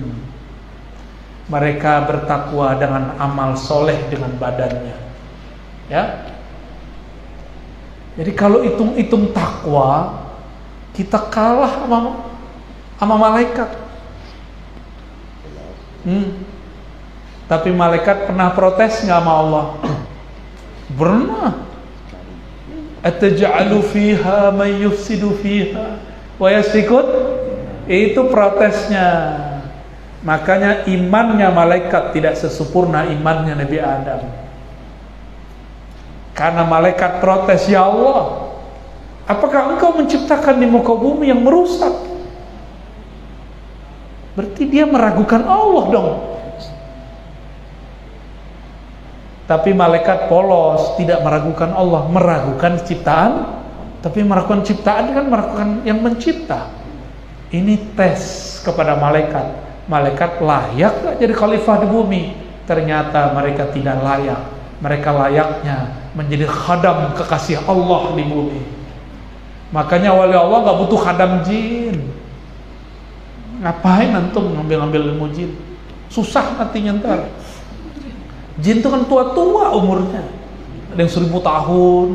Mereka bertakwa dengan amal soleh dengan badannya. Ya. Jadi kalau hitung-hitung takwa, kita kalah sama malaikat. Tapi malaikat pernah protes nggak sama Allah? Pernah. Ataj'alu fiha man yufsidu fiha wa yasfikut. Itu protesnya. Makanya imannya malaikat tidak sesempurna imannya Nabi Adam. Karena malaikat protes, ya Allah, apakah engkau menciptakan di muka bumi yang merusak? Berarti dia meragukan Allah dong. Tapi malaikat polos, tidak meragukan Allah, meragukan ciptaan. Tapi meragukan ciptaan kan meragukan yang mencipta. Ini tes kepada malaikat. Malaikat layak gak jadi khalifah di bumi? Ternyata mereka tidak layak. Mereka layaknya menjadi khadam kekasih Allah di bumi. Makanya wali Allah gak butuh khadam jin. Ngapain antum ngambil-ngambil ilmu jin? Susah nantinya ntar. Jin itu kan tua-tua umurnya. Ada yang 1000 tahun,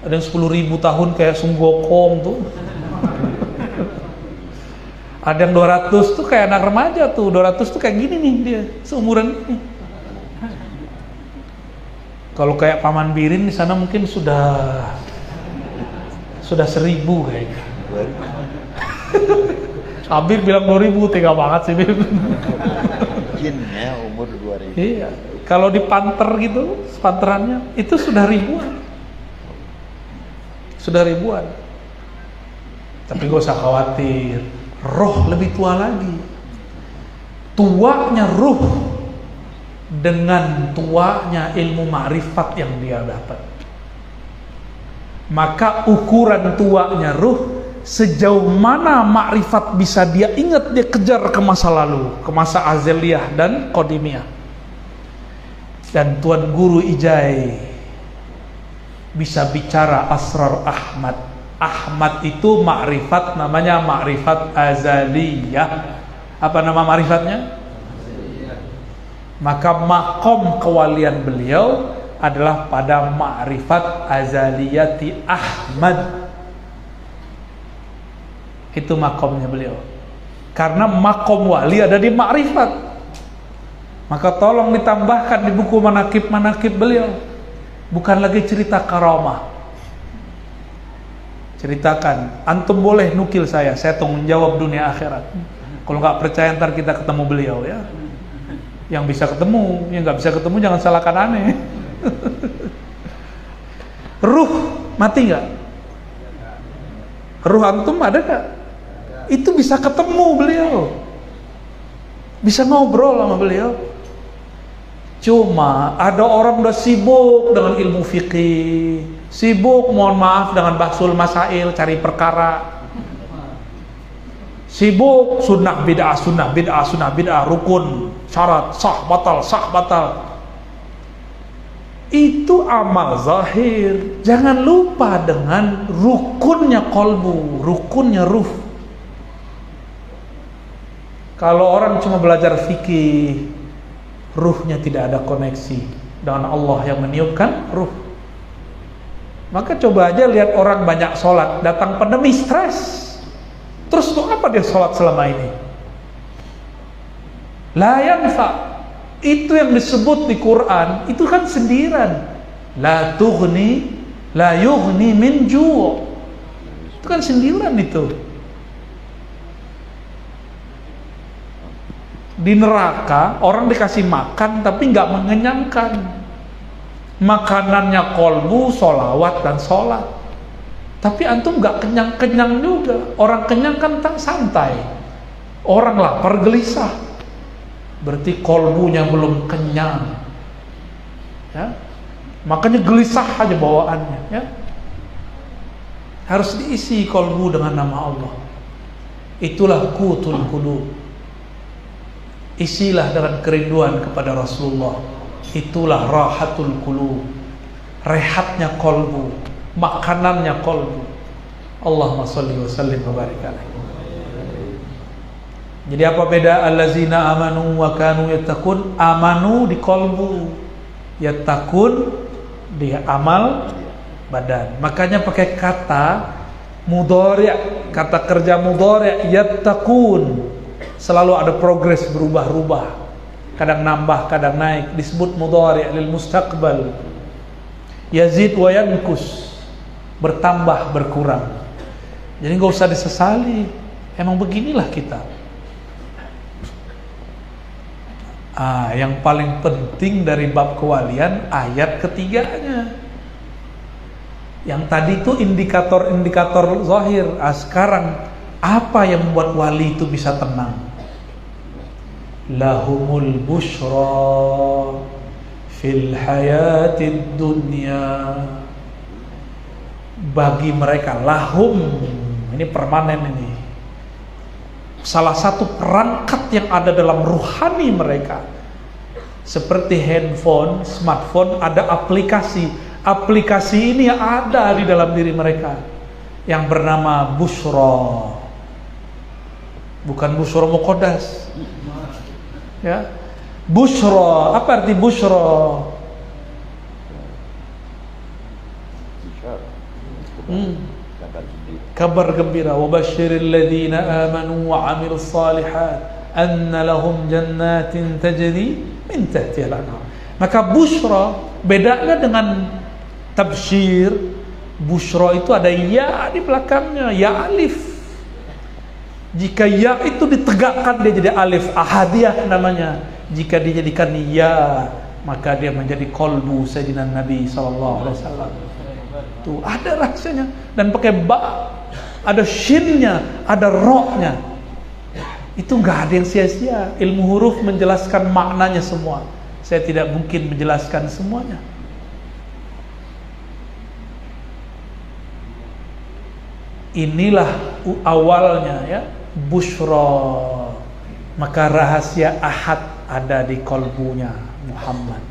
ada yang 10.000 tahun kayak Sun Gokong tuh. Ada yang 200 tuh kayak anak remaja tuh. 200 tuh kayak gini nih dia, seumuran ini. Kalau kayak Paman Birin di sana mungkin sudah 1000 kayaknya. Habib bilang 2000, tega banget sih Bib. Jinnya umur 2000. Iya. Kalau di panter gitu, panterannya itu sudah ribuan. Sudah ribuan. Tapi gak usah khawatir. Roh lebih tua lagi. Tuanya ruh dengan tuanya ilmu ma'rifat yang dia dapat. Maka ukuran tuanya ruh, sejauh mana ma'rifat bisa dia ingat, dia kejar ke masa lalu, ke masa azaliyah dan qadimiyah. Dan Tuan Guru Ijai bisa bicara asrar Ahmad. Ahmad itu ma'rifat, namanya ma'rifat azaliyah. Apa nama ma'rifatnya? Maka makom kewalian beliau adalah pada ma'rifat azaliyati Ahmad. Itu makomnya beliau. Karena makom wali ada di ma'rifat. Maka tolong ditambahkan di buku manakib-manakib beliau. Bukan lagi cerita karamah. Ceritakan, antum boleh nukil saya tanggung jawab dunia akhirat. Kalau nggak percaya ntar kita ketemu beliau ya. Yang bisa ketemu, yang nggak bisa ketemu jangan salahkan aneh. Ruh mati nggak? Ruh antum ada nggak? Itu bisa ketemu beliau, bisa ngobrol sama beliau. Cuma ada orang udah sibuk dengan ilmu fikih, sibuk mohon maaf dengan bahsul masail, cari perkara, sibuk sunnah bid'ah, sunnah bid'ah, sunnah bid'ah, rukun, syarat, sah batal, sah batal. Itu amal zahir. Jangan lupa dengan rukunnya kolbu, rukunnya ruh. Kalau orang cuma belajar fikih, ruhnya tidak ada koneksi dengan Allah yang meniupkan ruh. Maka coba aja lihat orang banyak sholat, datang pandemi stres. Terus untuk apa dia sholat selama ini? La yanfa. Itu yang disebut di Quran, itu kan sindiran. La yughni min ju'. Itu kan sindiran itu. Di neraka orang dikasih makan tapi nggak mengenyangkan. Makanannya kolbu, sholawat dan sholat. Tapi antum nggak kenyang-kenyang juga. Orang kenyang kan tak santai. Orang lapar gelisah. Berarti kolbunya belum kenyang. Ya? Makanya gelisah aja bawaannya. Ya? Harus diisi kolbu dengan nama Allah. Itulah qutul qulub. Isilah dengan kerinduan kepada Rasulullah. Itulah rahatul qulub. Rehatnya kolbu, makanannya kolbu. Allahumma sholli wa sallim wa barik alaihi. Jadi apa beda allazina amanu wa kanu yattaqun? Amanu di kolbu, yattaqun di amal badan. Makanya pakai kata mudhari', kata kerja mudhari', yattaqun. Selalu ada progres, berubah-ubah, kadang nambah, kadang naik, disebut mudhari' lil mustaqbal. Yazid wa yankus, bertambah, berkurang. Jadi nggak usah disesali, emang beginilah kita. Yang paling penting dari bab kewalian ayat ketiganya. Yang tadi itu indikator-indikator zahir. Sekarang apa yang membuat wali itu bisa tenang? Lahumul busyra fil hayatid dunya. Bagi mereka, lahum, ini permanen ini. Salah satu perangkat yang ada dalam ruhani mereka. Seperti handphone, smartphone, ada aplikasi. Aplikasi ini ada di dalam diri mereka yang bernama busyra. Bukan busyra muqaddas. Ya. Busyra, apa arti busyra? Kabar gembira. Wa basyiril ladzina amanu wa 'amilus shalihat anna lahum jannatin tajri min tahtiha al-anhar. Maka busyra bedanya dengan tabsyir. Busyra itu ada ya di belakangnya, ya alif. Jika ya itu ditegakkan dia jadi alif, ahadiyah namanya. Jika dijadikan ya, maka dia menjadi qalbu sayyidina Nabi sallallahu alaihi wasallam. Tuh ada rahasianya, dan pakai ba, ada shinnya, ada ro-nya. Itu nggak ada yang sia-sia. Ilmu huruf menjelaskan maknanya semua. Saya tidak mungkin menjelaskan semuanya. Inilah awalnya ya, busyra. Maka rahasia ahad ada di kolbunya Muhammad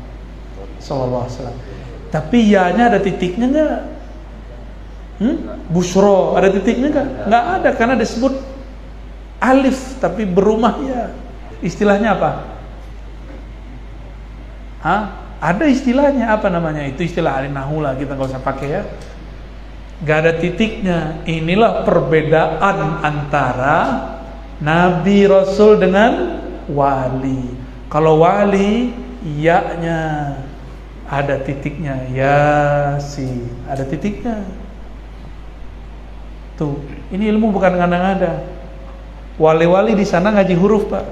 sallallahu alaihi wasallam. Tapi ya-nya ada titiknya enggak? Busyra ada titiknya enggak? Enggak ada, karena disebut alif tapi berumah ya. Istilahnya apa? Ada istilahnya, apa namanya? Itu istilah ahli nahwu lah, kita enggak usah pakai ya. Enggak ada titiknya. Inilah perbedaan antara nabi rasul dengan wali. Kalau wali ya-nya ada titiknya, Yasin ada titiknya. Tuh, ini ilmu bukan ngada-ngada. Wali-wali di sana ngaji huruf, Pak.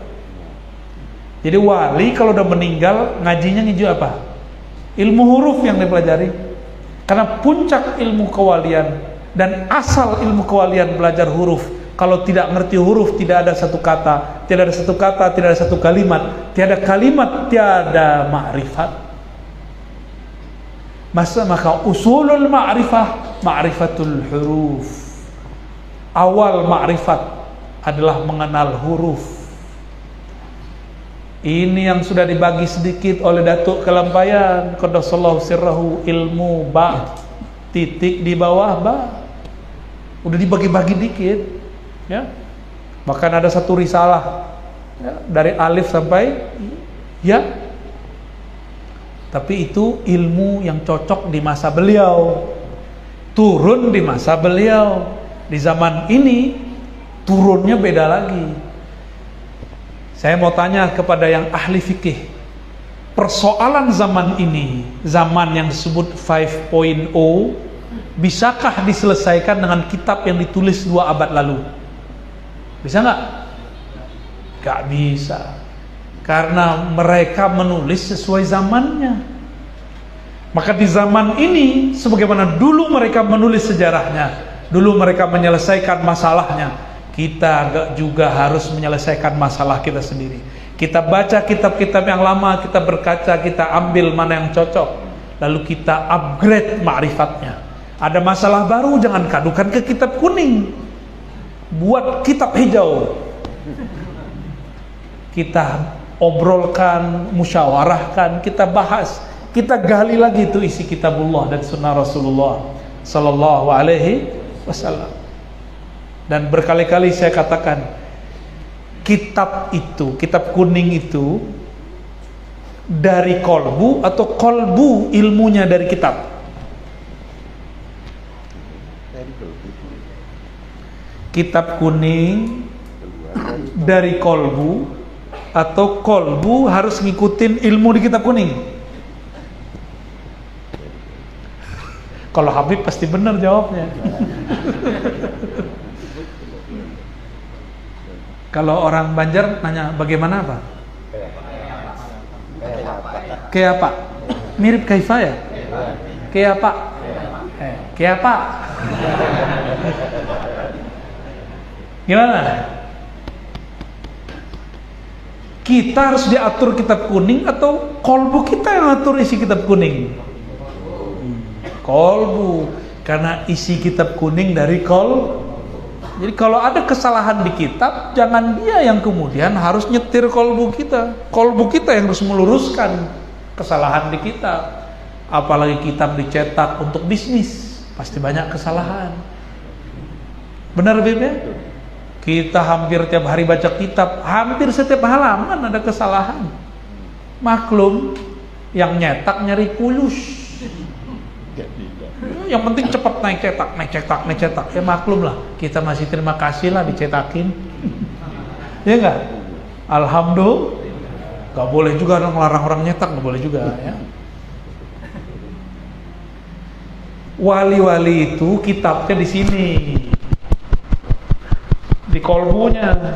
Jadi wali kalau udah meninggal ngajinya ngiju apa? Ilmu huruf yang dipelajari. Karena puncak ilmu kewalian dan asal ilmu kewalian belajar huruf. Kalau tidak ngerti huruf, tidak ada satu kata, tidak ada satu kata, tidak ada satu kalimat, tiada kalimat, tiada ma'rifat. Maka usulul ma'rifah, ma'rifatul huruf. Awal ma'rifat adalah mengenal huruf. Ini yang sudah dibagi sedikit oleh Datuk Kelampayan, qaddasallahu sirrahu, ilmu ba, titik di bawah ba. Udah dibagi-bagi dikit, ya. Bahkan ada satu risalah dari alif sampai ya. Tapi itu ilmu yang cocok di masa beliau, turun di masa beliau. Di zaman ini turunnya beda lagi. Saya mau tanya kepada yang ahli fikih, persoalan zaman ini, zaman yang disebut 5.0, bisakah diselesaikan dengan kitab yang ditulis 2 abad lalu? Bisa nggak? Nggak bisa. Karena mereka menulis sesuai zamannya. Maka di zaman ini, sebagaimana dulu mereka menulis sejarahnya, dulu mereka menyelesaikan masalahnya, kita juga harus menyelesaikan masalah kita sendiri. Kita baca kitab-kitab yang lama, kita berkaca, kita ambil mana yang cocok, lalu kita upgrade ma'rifatnya. Ada masalah baru, jangan kadukan ke kitab kuning, buat kitab hijau. Kita obrolkan, musyawarahkan, kita bahas, kita gali lagi itu isi kitabullah dan sunnah Rasulullah sallallahu alaihi wasallam. Dan berkali-kali saya katakan, kitab itu, kitab kuning itu dari kolbu atau kolbu ilmunya dari kitab? Kitab kuning dari kolbu atau kolbu harus ngikutin ilmu di kitab kuning? Kalau Habib pasti benar jawabnya. Kalau orang Banjar nanya bagaimana apa? Kayak apa? Mirip kaifa ya? Kayak apa? Kayak apa? Gimana? Kita harus diatur kitab kuning atau kolbu kita yang atur isi kitab kuning? Kolbu, karena isi kitab kuning dari kol. Jadi kalau ada kesalahan di kitab, jangan dia yang kemudian harus nyetir kolbu kita. Kolbu kita yang harus meluruskan kesalahan di kitab. Apalagi kitab dicetak untuk bisnis, pasti banyak kesalahan. Benar Bebe? Kita hampir tiap hari baca kitab, hampir setiap halaman ada kesalahan. Maklum, yang nyetak nyari pulus. Yang penting cepat naik cetak. Ya maklum lah, kita masih terima kasih lah dicetakin. Ya enggak? Alhamdulillah. Gak boleh juga ngelarang orang nyetak, gak boleh juga ya. Wali-wali itu kitabnya di sini, di kolbunya.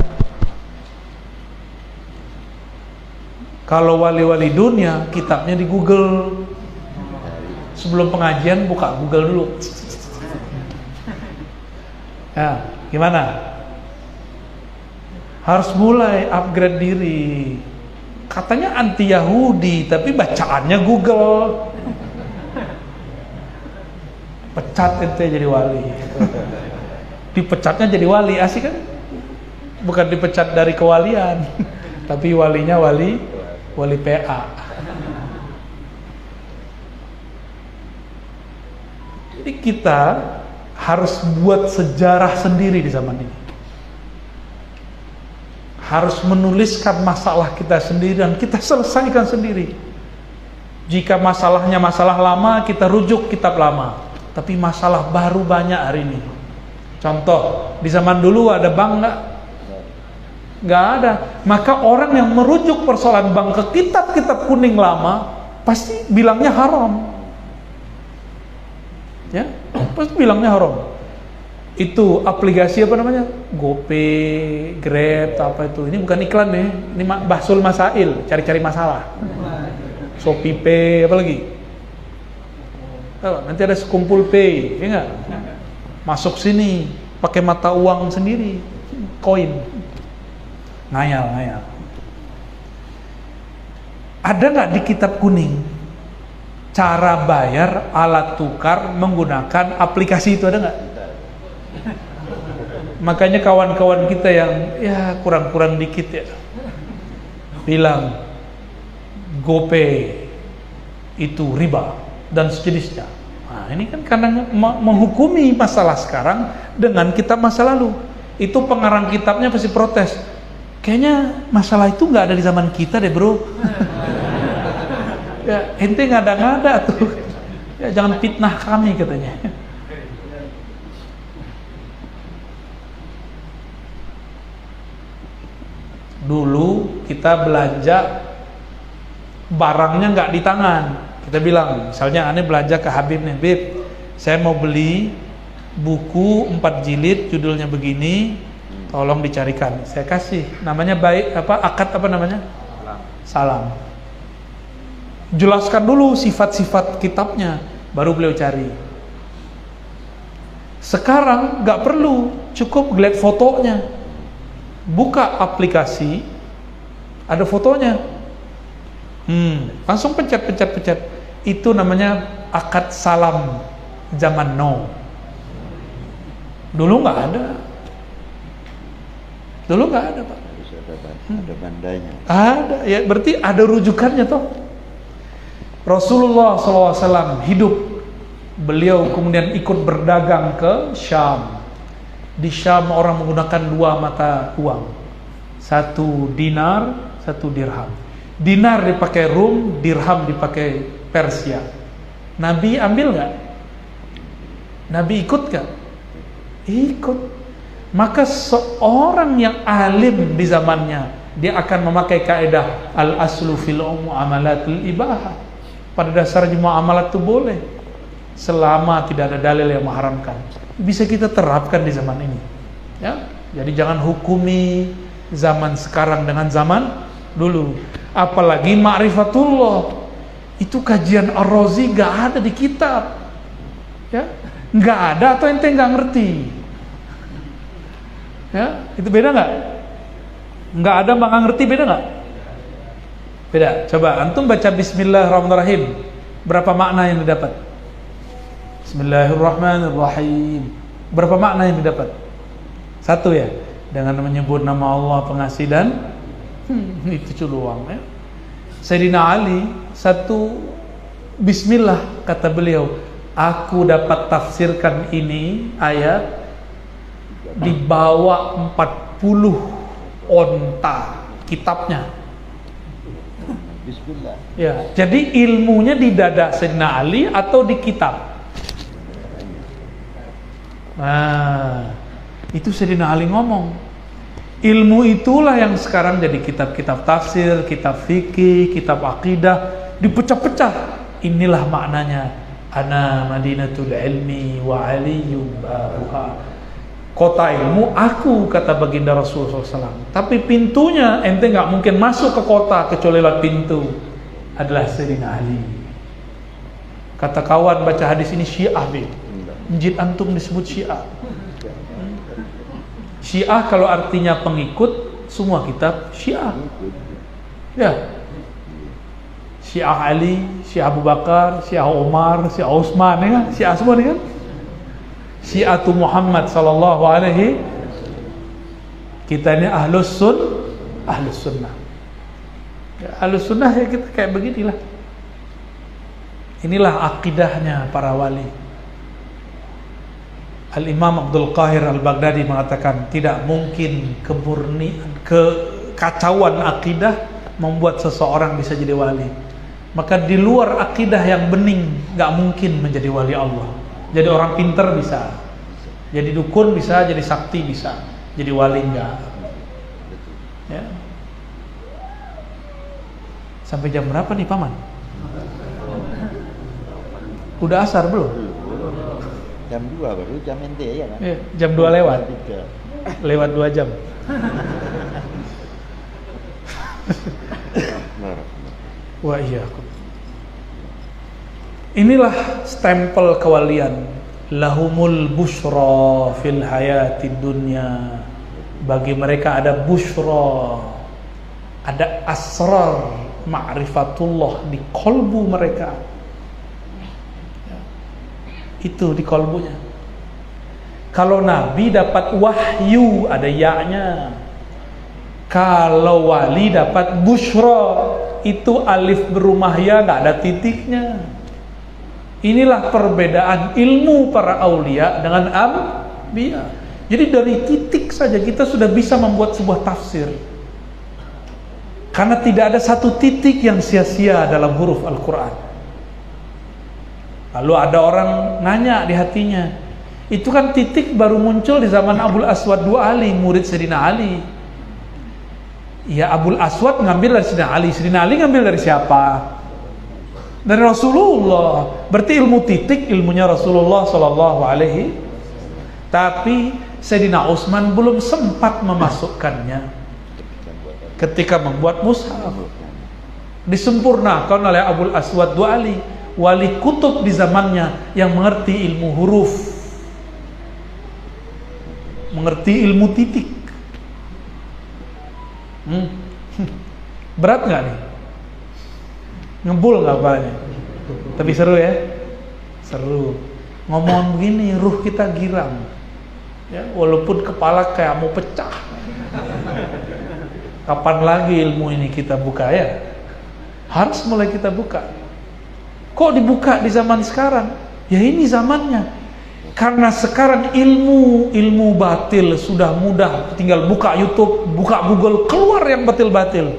Kalau wali-wali dunia, kitabnya di Google. Sebelum pengajian buka Google dulu. Ya, gimana? Harus mulai upgrade diri. Katanya anti Yahudi, tapi bacaannya Google. Pecat ente jadi wali. Dipecatnya jadi wali, asik kan? Bukan dipecat dari kewalian, tapi walinya wali PA. Jadi kita harus buat sejarah sendiri di zaman ini. Harus menuliskan masalah kita sendiri dan kita selesaikan sendiri. Jika masalahnya masalah lama, kita rujuk kitab lama. Tapi masalah baru banyak hari ini. Contoh, di zaman dulu ada bank nggak? Nggak ada. Maka orang yang merujuk persoalan bank ke kitab-kitab kuning lama pasti bilangnya haram. Ya, pasti bilangnya haram. Itu aplikasi apa namanya? GoPay, Grab, apa itu? Ini bukan iklan nih, ini bahsul masail, cari-cari masalah. Shopee Pay, apa lagi? Nanti ada sekumpul pay, ya nggak? Masuk sini, pakai mata uang sendiri, koin, ngayal. Ada nggak di kitab kuning cara bayar alat tukar menggunakan aplikasi itu, ada nggak? Makanya kawan-kawan kita yang ya kurang-kurang dikit ya bilang GoPay itu riba dan sejenisnya. Nah, ini kan karena menghukumi masalah sekarang dengan kitab masa lalu. Itu pengarang kitabnya pasti protes. kayaknya masalah itu nggak ada di zaman kita deh bro. Ya ente ngada-ngada tuh, ya jangan fitnah kami katanya. Dulu kita belanja barangnya nggak di tangan, kita bilang misalnya aneh belanja ke Habib nih, Bib saya mau beli buku 4 jilid judulnya begini, tolong dicarikan. Saya kasih, namanya baik apa akad apa namanya? Salam. Jelaskan dulu sifat-sifat kitabnya, baru beliau cari. Sekarang nggak perlu, cukup lihat fotonya. Buka aplikasi, ada fotonya. Langsung pencet. Itu namanya akad salam zaman now. Dulu nggak ada. Dulu nggak ada, Pak. Harus ada bandanya. Ada, ya berarti ada rujukannya toh. Rasulullah SAW hidup, beliau kemudian ikut berdagang ke Syam. Di Syam orang menggunakan 2 mata uang, 1 dinar, 1 dirham. Dinar dipakai Rum, dirham dipakai Persia. Nabi ambil nggak? Nabi ikut nggak? Ikut. Maka seorang yang alim di zamannya, dia akan memakai kaidah al-aslu fil muamalatil ibahah. Pada dasarnya muamalat itu boleh selama tidak ada dalil yang mengharamkan. Bisa kita terapkan di zaman ini, ya. Jadi jangan hukumi zaman sekarang dengan zaman dulu. Apalagi ma'rifatullah, itu kajian Ar-Razi nggak ada di kitab, ya, nggak ada atau ente nggak ngerti, ya. Itu beda nggak? Nggak ada nggak ngerti, beda nggak? Beda. Coba antum baca Bismillahirrahmanirrahim, berapa makna yang didapat? Bismillahirrahmanirrahim, berapa makna yang didapat? 1 ya, dengan menyebut nama Allah pengasih dan itu doang, ya. Sayyidina Ali 1 Bismillah, kata beliau, aku dapat tafsirkan ini ayat dibawa 40 onta kitabnya. Bismillah. Ya, jadi ilmunya di dada Sayyidina Ali atau di kitab? Nah, itu Sayyidina Ali ngomong. Ilmu itulah yang sekarang jadi kitab-kitab tafsir, kitab fikih, kitab akidah, dipecah-pecah. Inilah maknanya. Ana madinatul ilmi wa aliyun babuha. Kota ilmu aku, kata baginda Rasulullah SAW. Tapi pintunya ente nggak mungkin masuk ke kota kecuali lewat pintu. Adalah Sayyidina Ali. Kata kawan baca hadis ini Syiah, Masjid antum disebut Syiah. Syiah kalau artinya pengikut, semua kitab Syiah. Ya. Syiah Ali, Syiah Abu Bakar, Syiah Umar, Syiah Utsman, ya kan? Syiah semua nih kan? Syiatu Muhammad sallallahu alaihi. Kita ini ahlus sunnah. Ya, ahlus sunnah ya kita kayak beginilah. Inilah akidahnya para wali. Al-Imam Abdul Qahir Al-Baghdadi mengatakan tidak mungkin kekacauan akidah membuat seseorang bisa jadi wali. Maka di luar akidah yang bening gak mungkin menjadi wali Allah. Jadi orang pinter bisa, jadi dukun bisa, jadi sakti bisa, jadi wali enggak. Ya. Sampai jam berapa nih Paman? Udah asar belum? Jam 2 baru, jam ente ya kan? Ya, jam 2 lewat. Lewat 2 jam. Wa iyyakum. Inilah stempel kewalian. Lahumul busyra fil hayatid dunya. Bagi mereka ada busyra, ada asrar ma'rifatullah di kolbu mereka. Itu di kolbunya. Kalau Nabi dapat wahyu, ada ya-nya. Kalau wali dapat busyra, itu alif berumah ya, nggak ada titiknya. Inilah perbedaan ilmu para aulia dengan anbiya. Jadi dari titik saja kita sudah bisa membuat sebuah tafsir. Karena tidak ada satu titik yang sia-sia dalam huruf Al-Quran. Lalu ada orang nanya di hatinya, itu kan titik baru muncul di zaman Abul Aswad Du'ali, murid Sayyidina Ali. Ya, Abul Aswad ngambil dari Sayyidina Ali. Sayyidina Ali ngambil dari siapa? Dari Rasulullah. Berarti ilmu titik ilmunya Rasulullah Sallallahu Alaihi. Tapi Sayyidina Utsman belum sempat memasukkannya ketika membuat mushaf. Disempurnakan oleh Abul Aswad Du'ali, wali kutub di zamannya yang mengerti ilmu huruf, mengerti ilmu titik. Berat nggak nih? Ngebul nggak apanya? Tapi seru ya? Seru. Ngomong begini, ruh kita girang. Ya, walaupun kepala kayak mau pecah. Kapan lagi ilmu ini kita buka ya? Harus mulai kita buka. Kok dibuka di zaman sekarang? Ya ini zamannya. Karena sekarang ilmu batil sudah mudah, tinggal buka YouTube, buka Google, keluar yang batil-batil.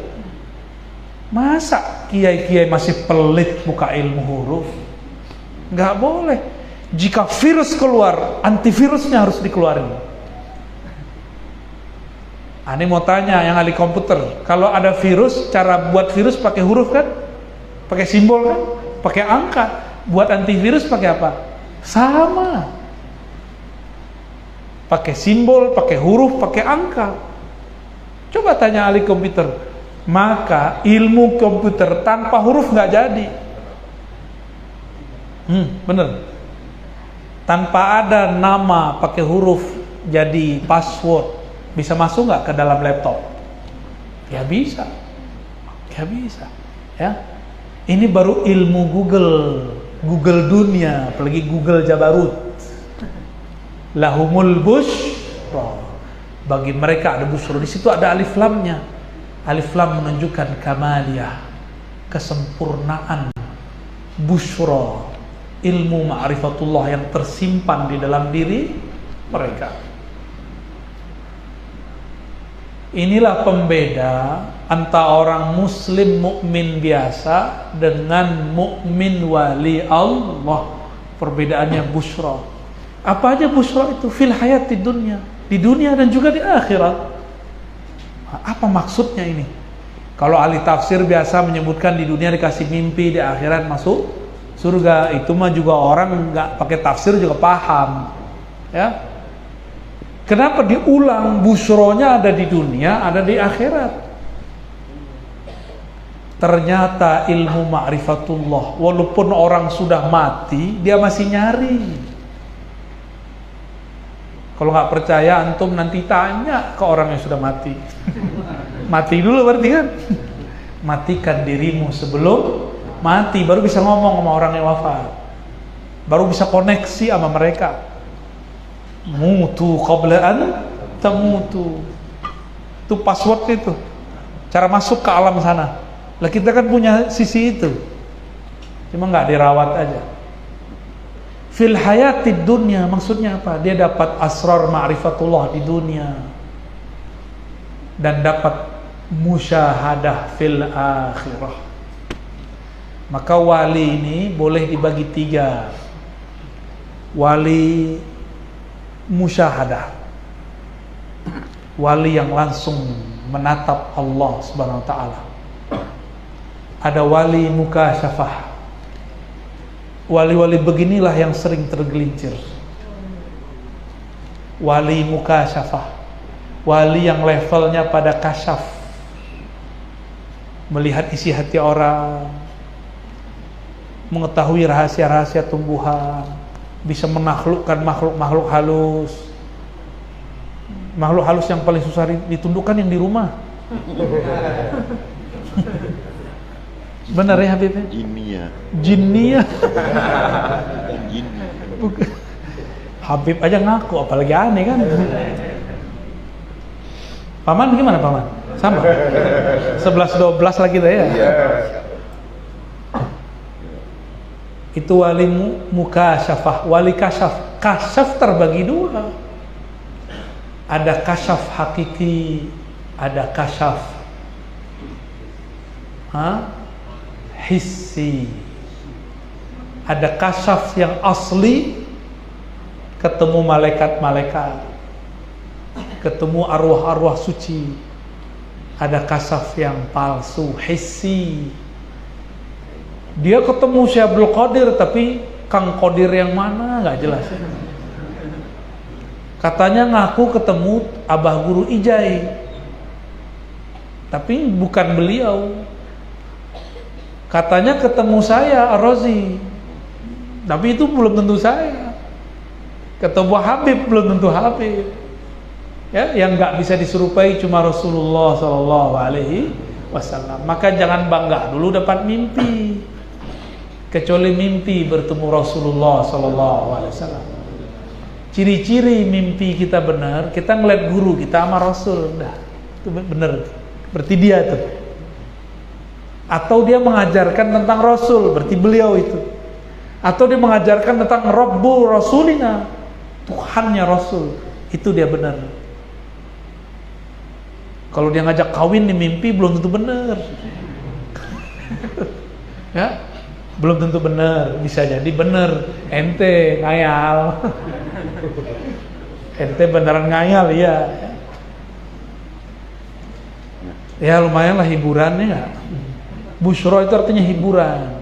Masa kiai-kiai masih pelit buka ilmu huruf? Nggak boleh. Jika virus keluar, antivirusnya harus dikeluarin. Ani mau tanya yang ahli komputer, kalau ada virus, cara buat virus pakai huruf kan? Pakai simbol kan? Pakai angka. Buat antivirus pakai apa? Sama. Pakai simbol, pakai huruf, pakai angka. Coba tanya ahli komputer. Maka ilmu komputer tanpa huruf nggak jadi. Bener. Tanpa ada nama pakai huruf jadi password, bisa masuk nggak ke dalam laptop? Ya bisa. Ya bisa. Ya. Ini baru ilmu Google dunia, apalagi Google Jabarut. Lahumul busyra. Bagi mereka ada busyra. Di situ ada alif lamnya. Alif lam menunjukkan kamaliyah, kesempurnaan. Busyra, ilmu ma'rifatullah yang tersimpan di dalam diri mereka. Inilah pembeda antara orang muslim mukmin biasa dengan mukmin wali Allah. Perbedaannya busyra. Apa aja busyra itu? Fil hayati dunya, di dunia dan juga di akhirat. Apa maksudnya ini? Kalau ahli tafsir biasa menyebutkan di dunia dikasih mimpi, di akhirat masuk surga. Itu mah juga orang nggak pakai tafsir juga paham. Ya. Kenapa diulang? Busyronya ada di dunia, ada di akhirat. Ternyata ilmu ma'rifatullah, walaupun orang sudah mati, dia masih nyari. Kalau nggak percaya, antum nanti tanya ke orang yang sudah mati. Mati dulu berarti kan? Matikan dirimu sebelum mati, baru bisa ngomong sama orang yang wafat. Baru bisa koneksi sama mereka. Mutu qabla an tamutu. Itu password itu. Cara masuk ke alam sana. Lah kita kan punya sisi itu. Cuma nggak dirawat aja. Fil hayatid dunya maksudnya apa? Dia dapat asrar ma'rifatullah di dunia. Dan dapat musyahadah fil akhirah. Maka wali ini boleh dibagi 3. Wali musyahadah, wali yang langsung menatap Allah Subhanahu wa ta'ala. Ada wali mukasyafah. Wali-wali beginilah yang sering tergelincir. Wali mukasyafah, wali yang levelnya pada kasyaf, melihat isi hati orang, mengetahui rahasia-rahasia tumbuhan, bisa menaklukkan makhluk-makhluk halus. Makhluk halus yang paling susah ditundukkan yang di rumah. Benar ya Habib? Jinnia. Habib aja ngaku, apalagi aneh kan. Paman gimana Paman? Sama? 11-12 lagi dah ya? Itu wali mukasyafah, wali kasyaf. Kasyaf terbagi 2. Ada kasyaf hakiki, ada kasyaf Hissi. Ada kasyaf yang asli, ketemu malaikat-malaikat, ketemu arwah-arwah suci. Ada kasyaf yang palsu, hissi. Dia ketemu Syekh Abdul Qadir, tapi Kang Qadir yang mana nggak jelas. Katanya ngaku ketemu Abah Guru Ijai, tapi bukan beliau. Katanya ketemu saya Ar-Razi, tapi itu belum tentu saya. Ketemu Habib belum tentu Habib. Ya, yang nggak bisa diserupai cuma Rasulullah Sallallahu Alaihi Wasallam. Maka jangan bangga dulu dapat mimpi, kecuali mimpi bertemu Rasulullah Sallallahu Alaihi Wasallam. Ciri-ciri mimpi kita benar, kita ngeliat guru kita sama Rasul, dah itu benar, berarti dia tuh. Atau dia mengajarkan tentang Rasul, berarti beliau itu. Atau dia mengajarkan tentang Rabbul Rasulina, Tuhannya Rasul, itu dia benar. Kalau dia ngajak kawin di mimpi belum tentu benar. Ya, belum tentu benar, bisa jadi benar. Ente ngayal. Ente beneran ngayal ya. Ya lumayan lah hiburannya ya. Busyra itu artinya hiburan.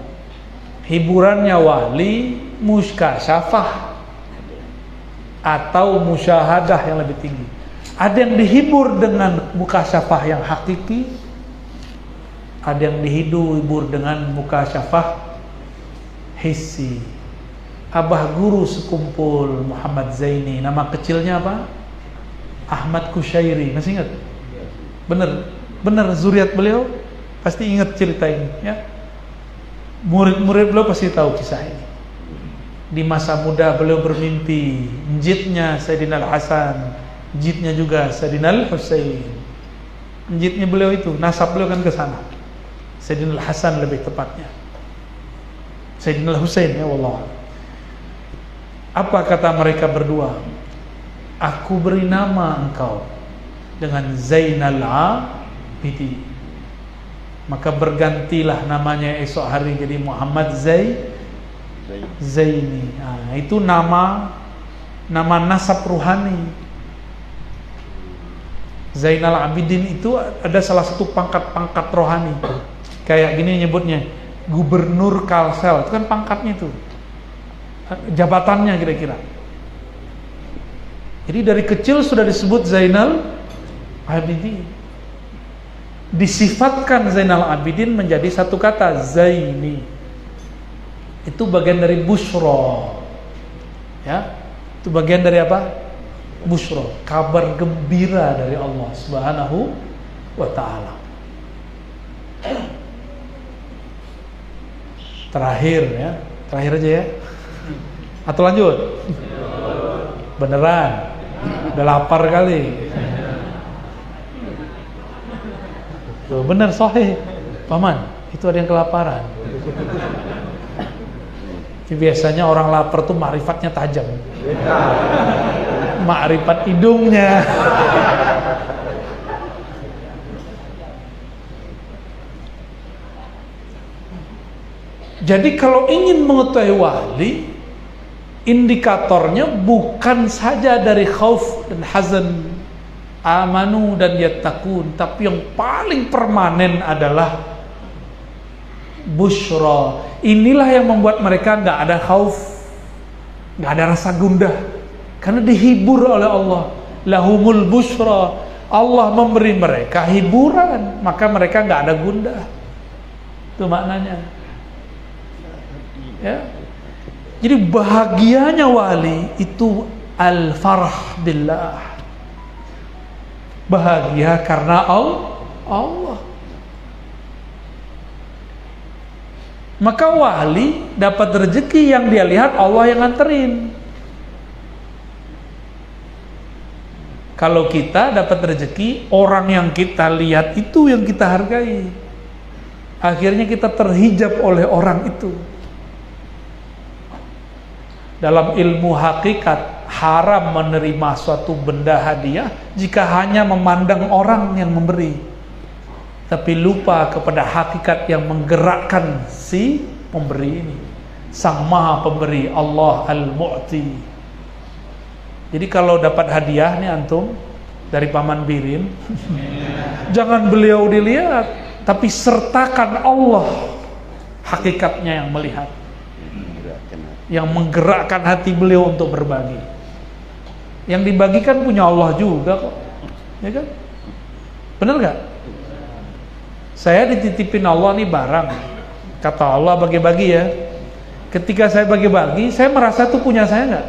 Hiburannya wali, muskasyafah atau musyahadah yang lebih tinggi. Ada yang dihibur dengan mukasyafah yang hakiki, ada yang dihibur dengan mukasyafah hissi. Abah Guru sekumpul Muhammad Zaini, nama kecilnya apa? Ahmad Kushairi, masih ingat? Bener zuriat beliau pasti ingat cerita ini ya. Murid-murid beliau pasti tahu kisah ini. Di masa muda beliau bermimpi njitnya Sayyidina Al-Hasan, njitnya juga Sayyidina Al-Husain. Njitnya beliau itu, nasab beliau kan ke sana. Sayyidina Al-Hasan lebih tepatnya. Sayyidina Al-Husain ya wallah. Apa kata mereka berdua? Aku beri nama engkau dengan Zainal Abidin. Maka bergantilah namanya esok hari jadi Muhammad Zaini. Nah, itu nama nasab ruhani. Zainal Abidin itu ada salah satu pangkat-pangkat rohani. Kayak gini nyebutnya, Gubernur Kalsel, itu kan pangkatnya itu. Jabatannya kira-kira. Jadi dari kecil sudah disebut Zainal Abidin. Disifatkan Zainal Abidin menjadi satu kata Zaini. Itu bagian dari busyra. Ya. Itu bagian dari apa? Busyra, kabar gembira dari Allah Subhanahu wa taala. Terakhir ya. Terakhir aja ya. Atau lanjut? Beneran? Udah lapar kali. Tuh, bener sahih. Paman, itu ada yang kelaparan. Jadi biasanya orang lapar tuh ma'rifatnya tajam. Ma'rifat hidungnya. Jadi kalau ingin mengetahui wali, indikatornya bukan saja dari khauf dan hazan, amanu dan yattaqun, tapi yang paling permanen adalah busyra. Inilah yang membuat mereka nggak ada khauf, nggak ada rasa gundah, karena dihibur oleh Allah. Lahumul busyra, Allah memberi mereka hiburan, maka mereka nggak ada gundah. Itu maknanya. Ya. Jadi bahagianya wali itu al-farah billah. Bahagia karena Allah. Maka wali dapat rezeki yang dia lihat Allah yang nganterin. Kalau kita dapat rezeki, orang yang kita lihat itu yang kita hargai. Akhirnya kita terhijab oleh orang itu. Dalam ilmu hakikat, haram menerima suatu benda hadiah jika hanya memandang orang yang memberi. tapi lupa kepada hakikat yang menggerakkan si pemberi ini. Sang Maha Pemberi, Allah Al-Mu'ti. Jadi kalau dapat hadiah nih antum dari Paman Birin, jangan beliau dilihat, tapi sertakan Allah hakikatnya yang melihat, yang menggerakkan hati beliau untuk berbagi. Yang dibagikan punya Allah juga kok, ya kan? Benar gak? Saya dititipin Allah nih barang, kata Allah bagi-bagi ya. Ketika saya bagi-bagi, saya merasa itu punya saya gak?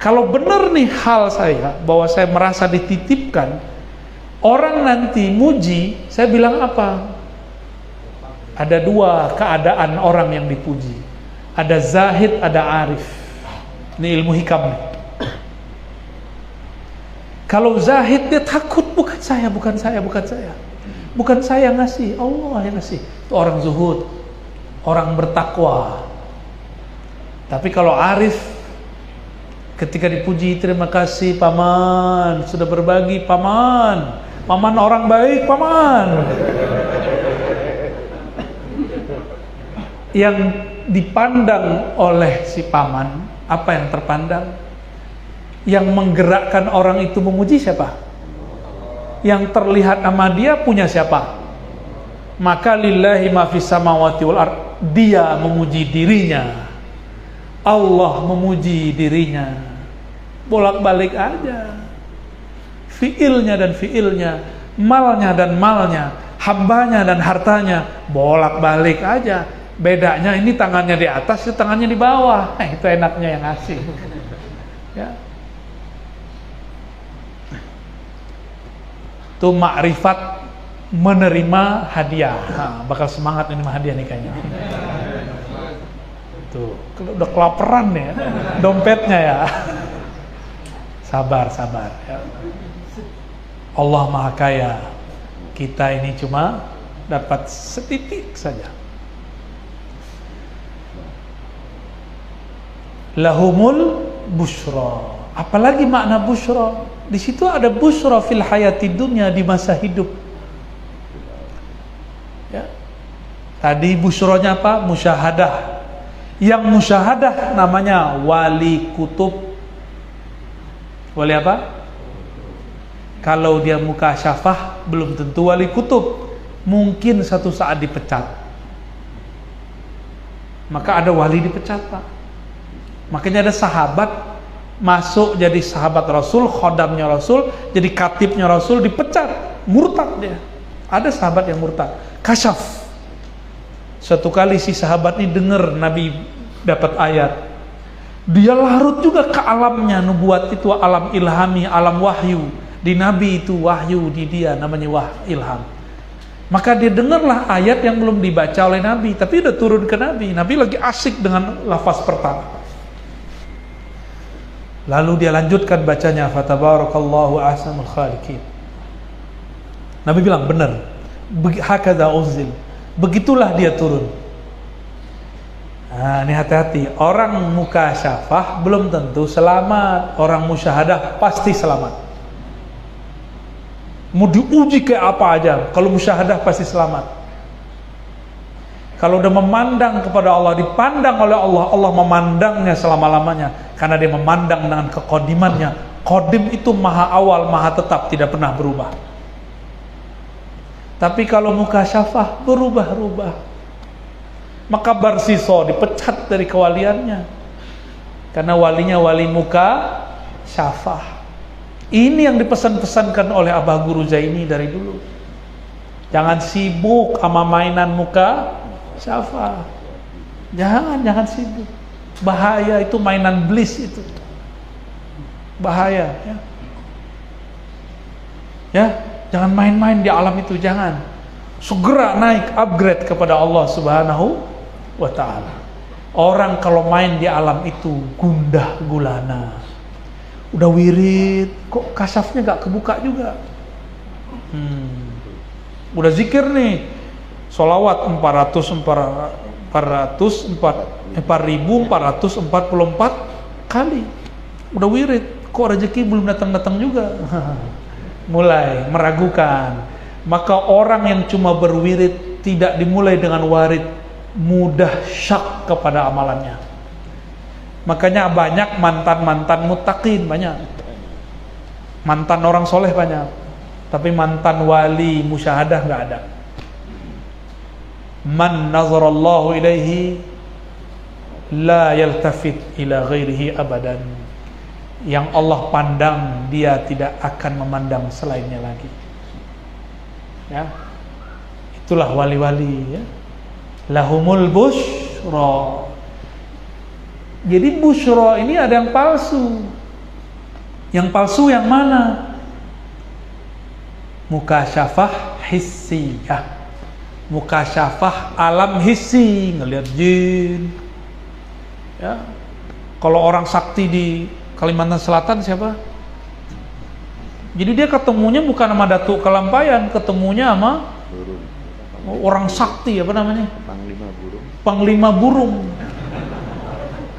Kalau benar nih hal saya, bahwa saya merasa dititipkan, orang nanti muji, saya bilang apa? Ada dua keadaan orang yang dipuji. Ada zahid, ada arif. Ini ilmu hikam nih. Kalau zahid, dia takut, bukan saya. Bukan saya yang ngasih, Allah yang ngasih. Itu orang zuhud, orang bertakwa. Tapi kalau arif, ketika dipuji, terima kasih Paman, sudah berbagi Paman. Paman orang baik Paman. Yang dipandang oleh si Paman, apa yang terpandang? Yang menggerakkan orang itu memuji siapa? Yang terlihat sama dia punya siapa? Maka lillahi ma fis samawati wal ard, dia memuji dirinya. Allah memuji dirinya. Bolak-balik aja, fiilnya dan fiilnya, malnya dan malnya, hambanya dan hartanya, bolak-balik aja. Bedanya ini tangannya di atas, itu tangannya di bawah. Itu enaknya yang ngasih. Ya. Itu makrifat menerima hadiah. Bakal semangat menerima hadiah nih kayaknya. Tuh, udah kelaparan ya, dompetnya ya. Sabar ya. Allah Maha Kaya, kita ini cuma dapat setitik saja. Lahumul busyra. Apalagi makna busyra? Di situ ada busyra fil hayati dunya, di masa hidup. Ya. Tadi busyranya apa? Musyahadah. Yang musyahadah namanya wali kutub. Wali apa? Kalau dia mukasyafah belum tentu wali kutub, mungkin satu saat dipecat. Maka ada wali dipecat, Pak. Makanya ada sahabat masuk jadi sahabat Rasul, khodamnya Rasul, jadi katibnya Rasul, dipecat, murtad dia. Ada sahabat yang murtad, kasyaf. Suatu kali si sahabat ini dengar Nabi dapat ayat, dia larut juga ke alamnya. Nubuat itu alam ilhami, alam wahyu. Di Nabi itu wahyu, di dia namanya ilham. Maka dia dengarlah ayat yang belum dibaca oleh Nabi, tapi udah turun ke Nabi. Nabi lagi asik dengan lafaz pertama. Lalu dia lanjutkan bacanya, fatabarakallahu ahsanul khaliqin. Nabi bilang, benar, hakadha unzil. Begitulah dia turun. Nah, ini hati-hati. Orang mukasyafah belum tentu selamat. Orang musyahadah pasti selamat. Mau diuji kayak apa aja, kalau musyahadah pasti selamat. Kalau udah memandang kepada Allah, dipandang oleh Allah, Allah memandangnya selama-lamanya, karena dia memandang dengan kekodimannya. Kodim itu maha awal, maha tetap, tidak pernah berubah. Tapi kalau mukasyafah berubah-ubah, maka Barsiso dipecat dari kewaliannya, karena walinya wali mukasyafah. Ini yang dipesan-pesankan oleh Abah Guru Zaini dari dulu. Jangan sibuk sama mainan muka syafa. Jangan sibuk. Bahaya itu, mainan iblis itu. Bahaya ya. Ya, jangan main-main di alam itu, jangan. Segera naik, upgrade kepada Allah Subhanahu wa ta'ala. Orang kalau main di alam itu gundah gulana. Udah wirid, kok kasafnya gak kebuka juga. Udah zikir nih, sholawat 4.444 kali. Udah wirid, kok rezeki belum datang-datang juga. Mulai meragukan. Maka orang yang cuma berwirid, tidak dimulai dengan warid, mudah syak kepada amalannya. Makanya banyak mantan-mantan muttaqin, banyak mantan orang soleh banyak, tapi mantan wali musyahadah nggak ada. Man nazarallahu ilaihi la yaltafit ila ghairihi abadan. Yang Allah pandang, dia tidak akan memandang selainnya lagi. Ya, itulah wali-wali. Ya. Lahumul busyra. Jadi busyra ini ada yang palsu. Yang palsu yang mana? Mukasyafah hissiyah. Mukasyafah alam hissi, ngelihat jin. Ya. Kalau orang sakti di Kalimantan Selatan siapa? Jadi dia ketemunya bukan sama Datuk Kalampayan, ketemunya sama orang sakti, apa namanya? Panglima burung.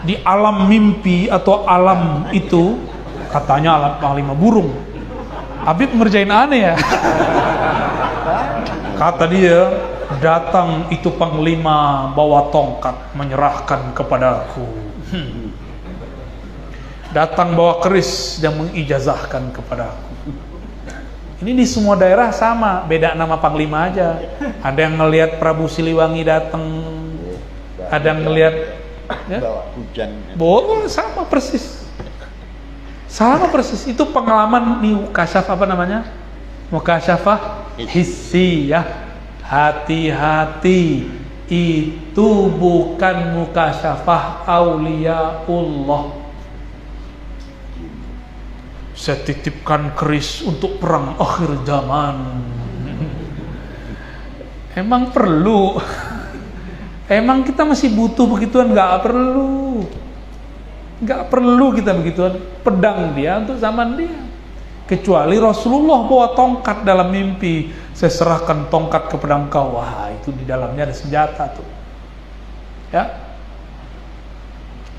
Di alam mimpi atau alam itu katanya alam panglima burung. Habib ngerjain aneh ya. Kata dia, datang itu panglima bawa tongkat menyerahkan kepadaku. Datang bawa keris dan mengijazahkan kepadaku. Ini di semua daerah sama, beda nama panglima aja. Ada yang ngelihat Prabu Siliwangi datang, ada yang ngelihat ya? Bawa hujan. Bawa sama persis. Sama persis. Itu pengalaman nih mukasyafah apa namanya? Mukasyafah hissiyah. Hati-hati, itu bukan mukasyafah auliyaullah. Saya titipkan keris untuk perang akhir zaman. Emang perlu? Emang kita masih butuh begituan? Nggak perlu. Nggak perlu kita begituan. Pedang dia untuk zaman dia. Kecuali Rasulullah bawa tongkat dalam mimpi. Saya serahkan tongkat kepada engkau. Wah, itu di dalamnya ada senjata tuh. Ya.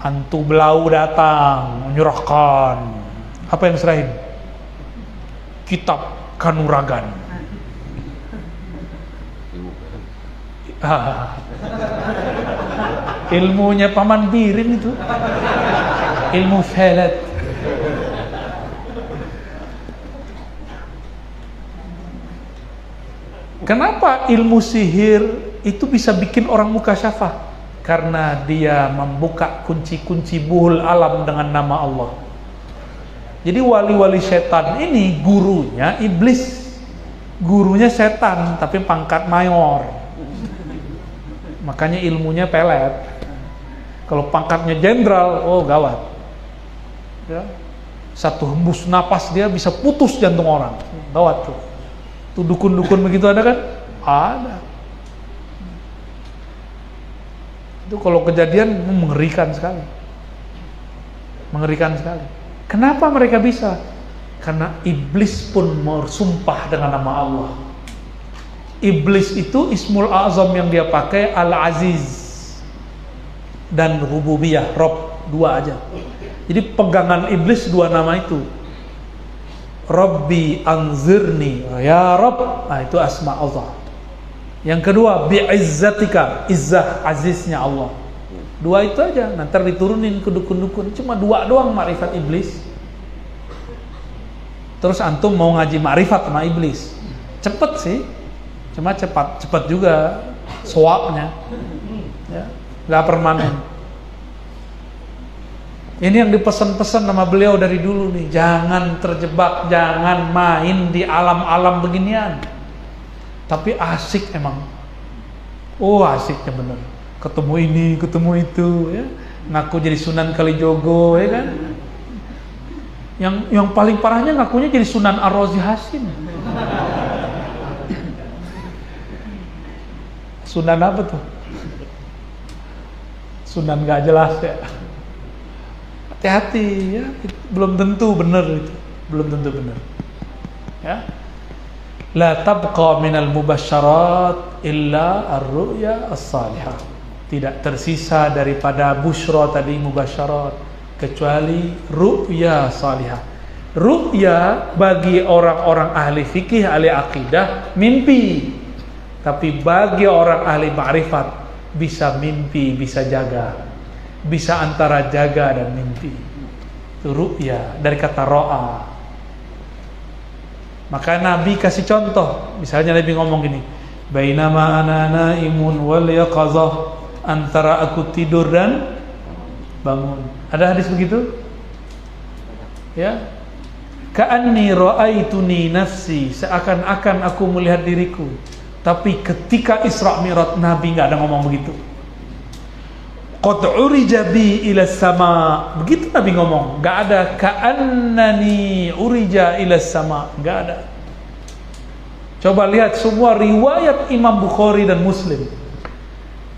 Hantu belau datang menyerahkan. Apa yang serahin? Kitab Kanuragan. Ilmunya Paman Birin itu. Ilmu falak. Kenapa ilmu sihir itu bisa bikin orang mukasyafah? Karena dia membuka kunci-kunci buhul alam dengan nama Allah. Jadi wali-wali setan ini gurunya iblis, gurunya setan tapi pangkat mayor, makanya ilmunya pelet. Kalau pangkatnya jenderal, oh gawat ya. Satu hembus napas dia bisa putus jantung orang, gawat tuh. Tuh dukun-dukun begitu ada kan? Ada. Itu kalau kejadian mengerikan sekali, mengerikan sekali. Kenapa mereka bisa? Karena iblis pun bersumpah dengan nama Allah. Iblis itu ismul azam yang dia pakai Al-Aziz dan Rububiyah, Rob, dua aja. Jadi pegangan iblis dua nama itu. Rabbi anzirni, ya Rabb, nah itu asma Allah. Yang kedua bi'izzatika, izzah aziznya Allah. Dua itu aja, nanti diturunin ke dukun-dukun. Cuma dua doang makrifat iblis. Terus antum mau ngaji makrifat sama iblis, cepet sih, cuma cepat juga soaknya, ya, nggak permanen. Ini yang dipesan-pesan sama beliau dari dulu nih, jangan terjebak, jangan main di alam-alam beginian. Tapi asik emang, oh asiknya bener. Ketemu ini, ketemu itu, ya. Ngaku jadi Sunan Kalijogo, ya kan? Yang paling parahnya ngakunya jadi Sunan Ar-Razi Hasim. Sunan apa tuh? Sunan gak jelas ya. Hati-hati ya, belum tentu benar itu, belum tentu benar. Ya. La tabqa minal mubasyarat illa ar-ru'ya as-salihah. Tidak tersisa daripada busyra tadi mubasyarat kecuali ru'ya salihah. Ru'ya bagi orang-orang ahli fikih, ahli akidah, mimpi. Tapi bagi orang ahli ma'rifat, bisa mimpi, bisa jaga. Bisa antara jaga dan mimpi. Itu ru'ya, dari kata ro'a. Maka Nabi kasih contoh. Misalnya Nabi ngomong gini, bainama ana naimun wal yaqazah, antara aku tidur dan bangun. Ada hadis begitu? Ya. Ka'anni ra'aituni nafsi, seakan-akan aku melihat diriku. Tapi ketika Isra Mi'raj, Nabi enggak ada ngomong begitu. Qad urija bi ila sama, begitu Nabi ngomong. Enggak ada ka'annani urija ila sama, enggak ada. Coba lihat semua riwayat Imam Bukhari dan Muslim.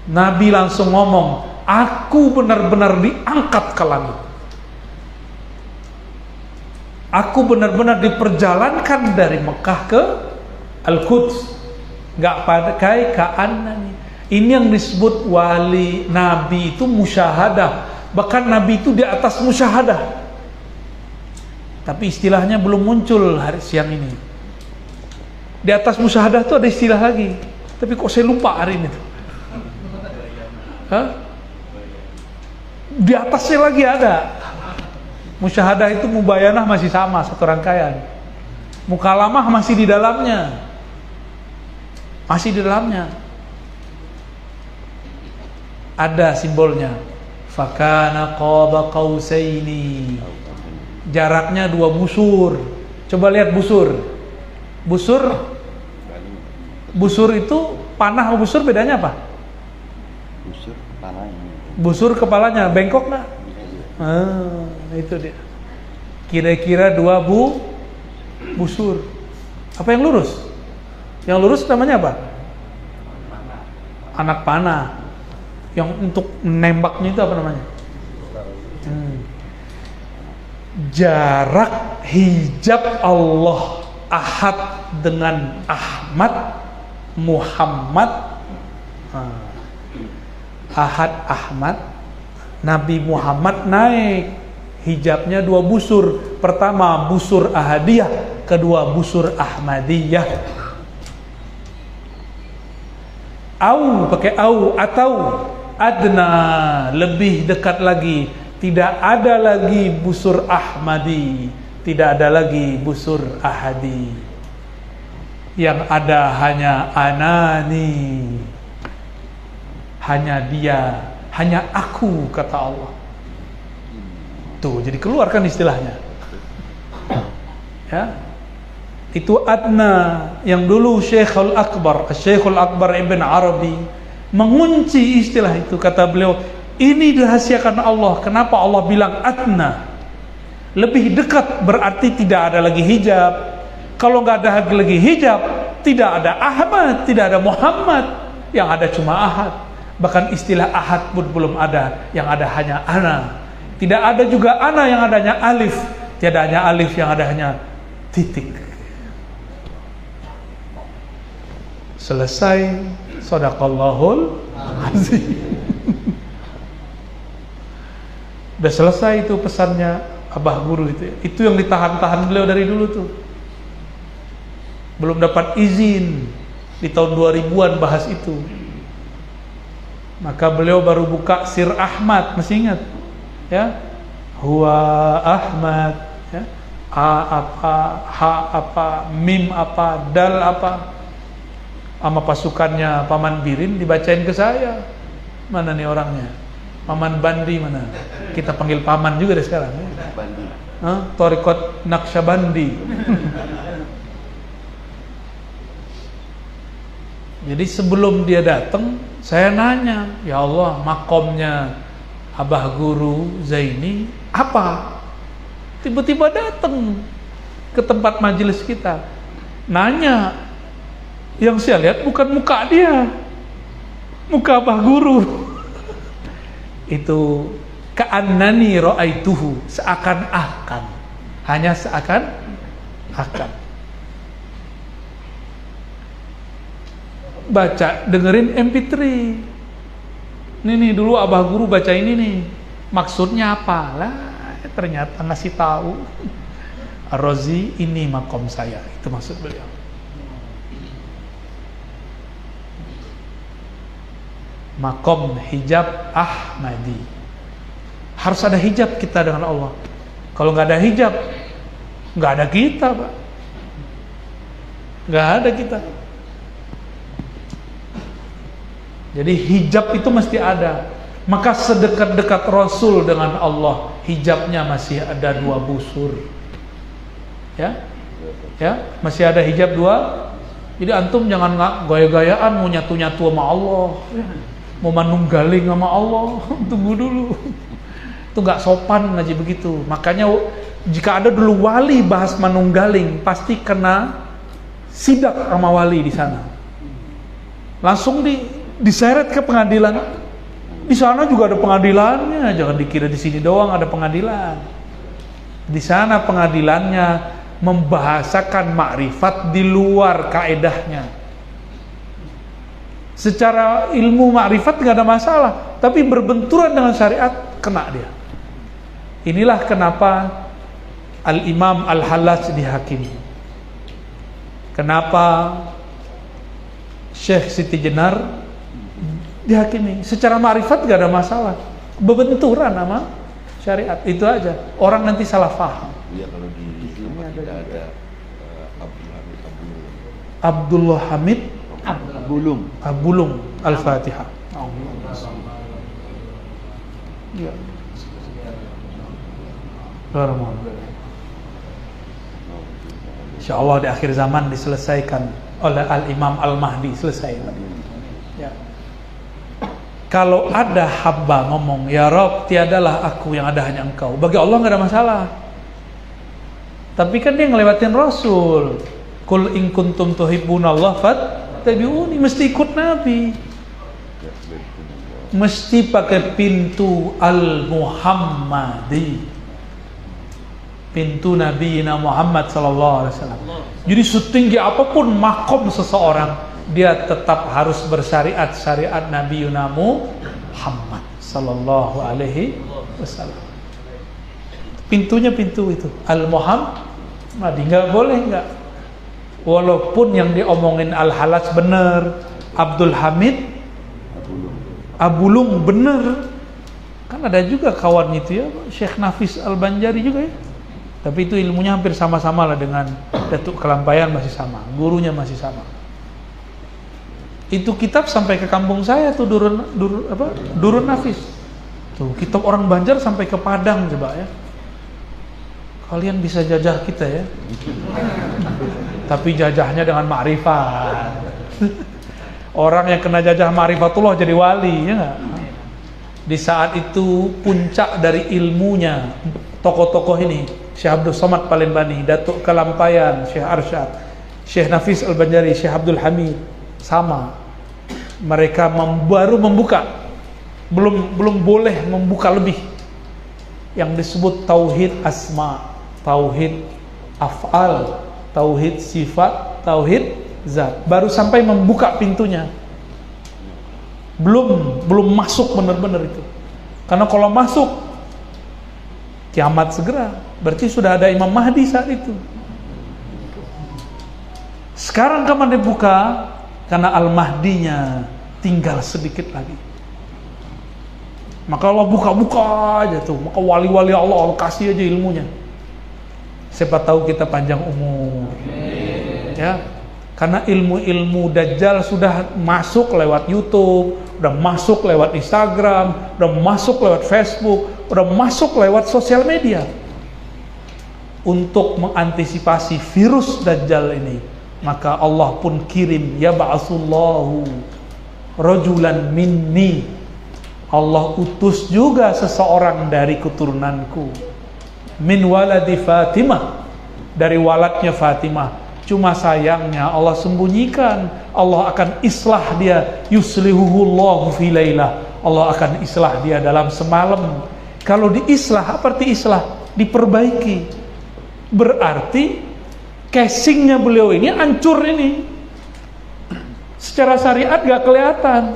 Nabi langsung ngomong, aku benar-benar diangkat ke langit. Aku benar-benar diperjalankan dari Mekah ke Al-Quds. Enggak pakai ka'annani. Ini yang disebut wali Nabi itu musyahadah. Bahkan Nabi itu di atas musyahadah. Tapi istilahnya belum muncul hari siang ini. Di atas musyahadah itu ada istilah lagi. Tapi kok saya lupa hari ini tuh. Hah? Di atasnya lagi ada. Musyahadah itu mubayanah masih sama, satu rangkaian. Mukalamah masih di dalamnya. Masih di dalamnya. Ada simbolnya. Fakana qaba qausaini. Jaraknya 2 busur. Coba lihat busur. Busur itu panah sama busur bedanya apa? Busur kepalanya. Busur kepalanya bengkok nggak? Itu dia. Kira-kira 2 busur. Apa yang lurus? Yang lurus namanya apa? Anak panah. Yang untuk menembaknya itu apa namanya? Jarak hijab Allah Ahad dengan Ahmad Muhammad. Ahad Ahmad, Nabi Muhammad naik, hijabnya 2 busur. Pertama busur Ahadiyah, kedua busur Ahmadiyah. Au pakai au, atau adna, lebih dekat lagi. Tidak ada lagi busur Ahmadi, tidak ada lagi busur Ahadi. Yang ada hanya anani, hanya dia, hanya aku, kata Allah. Tuh, jadi keluarkan istilahnya. Ya. Itu adna, yang dulu Syekhul Akbar Ibn Arabi mengunci istilah itu. Kata beliau, ini dirahasiakan Allah. Kenapa Allah bilang adna? Lebih dekat berarti tidak ada lagi hijab. Kalau nggak ada lagi hijab, tidak ada Ahmad, tidak ada Muhammad, yang ada cuma Ahad. Bahkan istilah Ahad pun belum ada, yang ada hanya ana. Tidak ada juga ana, yang adanya alif. Tidak hanya alif, yang ada hanya titik. Selesai. Shadaqallahul azim. Udah selesai itu pesannya Abah Guru itu. Itu yang ditahan-tahan beliau dari dulu tuh. Belum dapat izin di tahun 2000-an bahas itu. Maka beliau baru buka Sir Ahmad, masih ingat? Ya. Huwa Ahmad, ya. A apa, ha apa, mim apa, dal apa. Sama pasukannya Paman Birin dibacain ke saya. Mana nih orangnya? Paman Bandi mana? Kita panggil Paman juga deh sekarang. Bandi. Thariqat Naqsyabandi. Jadi sebelum dia datang, saya nanya, ya Allah, makomnya Abah Guru Zaini apa? Tiba-tiba datang ke tempat majelis kita, nanya. Yang saya lihat bukan muka dia, muka Abah Guru. Itu ka'annani ra'aituhu, seakan-akan, hanya seakan-akan. Baca, dengerin MP3. Nih dulu Abah Guru baca ini nih. Maksudnya apa? Lah, ternyata ngasih tahu. Ar-Razi, ini makom saya. Itu maksud beliau. Makom hijab Ahmadi. Harus ada hijab kita dengan Allah. Kalau nggak ada hijab, nggak ada kita, Pak. Nggak ada kita. Jadi hijab itu mesti ada. Maka sedekat-dekat Rasul dengan Allah, hijabnya masih ada 2 busur. Ya, masih ada hijab 2. Jadi antum jangan gaya-gayaan mau nyatu-nyatu sama Allah, mau manunggaling sama Allah. Tunggu dulu. Itu nggak sopan ngaji begitu. Makanya jika ada dulu wali bahas manunggaling, pasti kena sidak sama wali di sana. Langsung diseret ke pengadilan. Di sana juga ada pengadilannya. Jangan dikira di sini doang ada pengadilan. Di sana pengadilannya membahasakan makrifat di luar kaedahnya. Secara ilmu makrifat nggak ada masalah, tapi berbenturan dengan syariat kena dia. Inilah kenapa Al-Imam Al-Hallaj dihakimi. Kenapa Syekh Siti Jenar dihakimi. Secara makrifat gak ada masalah, berbenturan sama syariat. Itu aja. Orang nanti salah paham. Iya, kalau di sini ada Abdullah Hamid Abulung Al-Fatihah. Ya. InsyaAllah di akhir zaman diselesaikan oleh Al-Imam Al-Mahdi. Selesai. Ya. Kalau ada hamba ngomong, ya Rob, tiadalah aku yang ada hanya engkau, bagi Allah gak ada masalah. Tapi kan dia ngelewatin Rasul. Qul in kuntum tuhibbunallah fattabi'uni, mesti ikut Nabi. Mesti pakai pintu Al-Muhammadi, pintu Nabi Muhammad sallallahu alaihi wasallam. Jadi setinggi apapun makom seseorang, dia tetap harus bersyariat syariat Nabi Muhammad sallallahu alaihi wasallam. Pintunya pintu itu Al-Muhammadi, nggak boleh nggak. Walaupun yang diomongin Al-Hallaj bener, Abdul Hamid Abulung bener, kan ada juga kawan itu ya, Syekh Nafis Al-Banjari juga ya. Tapi itu ilmunya hampir sama-sama lah dengan Datuk Kelampaian, masih sama, gurunya masih sama. Itu kitab sampai ke kampung saya tuh, Durun Nafis. Tuh kitab orang Banjar sampai ke Padang coba ya. Kalian bisa jajah kita ya. Tapi jajahnya dengan ma'rifat. Orang yang kena jajah ma'rifatullah jadi wali, ya enggak? Di saat itu puncak dari ilmunya tokoh-tokoh ini, Syekh Abdul Somad Palembani, Datuk Kelampaian, Syekh Arsyad, Syekh Nafis Al-Banjari, Syekh Abdul Hamid, sama. Mereka baru membuka, belum boleh membuka lebih, yang disebut tauhid asma, tauhid af'al, tauhid sifat, tauhid zat. Baru sampai membuka pintunya, belum masuk benar-benar itu. Karena kalau masuk kiamat segera, berarti sudah ada Imam Mahdi saat itu. Sekarang kapan dibuka? Karena Al-Mahdinya tinggal sedikit lagi. Maka Allah buka-buka aja tuh. Maka wali-wali Allah kasih aja ilmunya. Siapa tahu kita panjang umur. Ya. Karena ilmu-ilmu Dajjal sudah masuk lewat YouTube, udah masuk lewat Instagram, udah masuk lewat Facebook, udah masuk lewat sosial media. Untuk mengantisipasi virus Dajjal ini, maka Allah pun kirim, ya ba'asullahu rajulan minni. Allah utus juga seseorang dari keturunanku, min waladi Fatimah, dari waladnya Fatimah. Cuma sayangnya Allah sembunyikan. Allah akan islah dia, yuslihuhullahu fi lailah. Allah akan islah dia dalam semalam. Kalau diislah, apa arti islah? Diperbaiki. Berarti casingnya beliau ini hancur ini. Secara syariat gak kelihatan,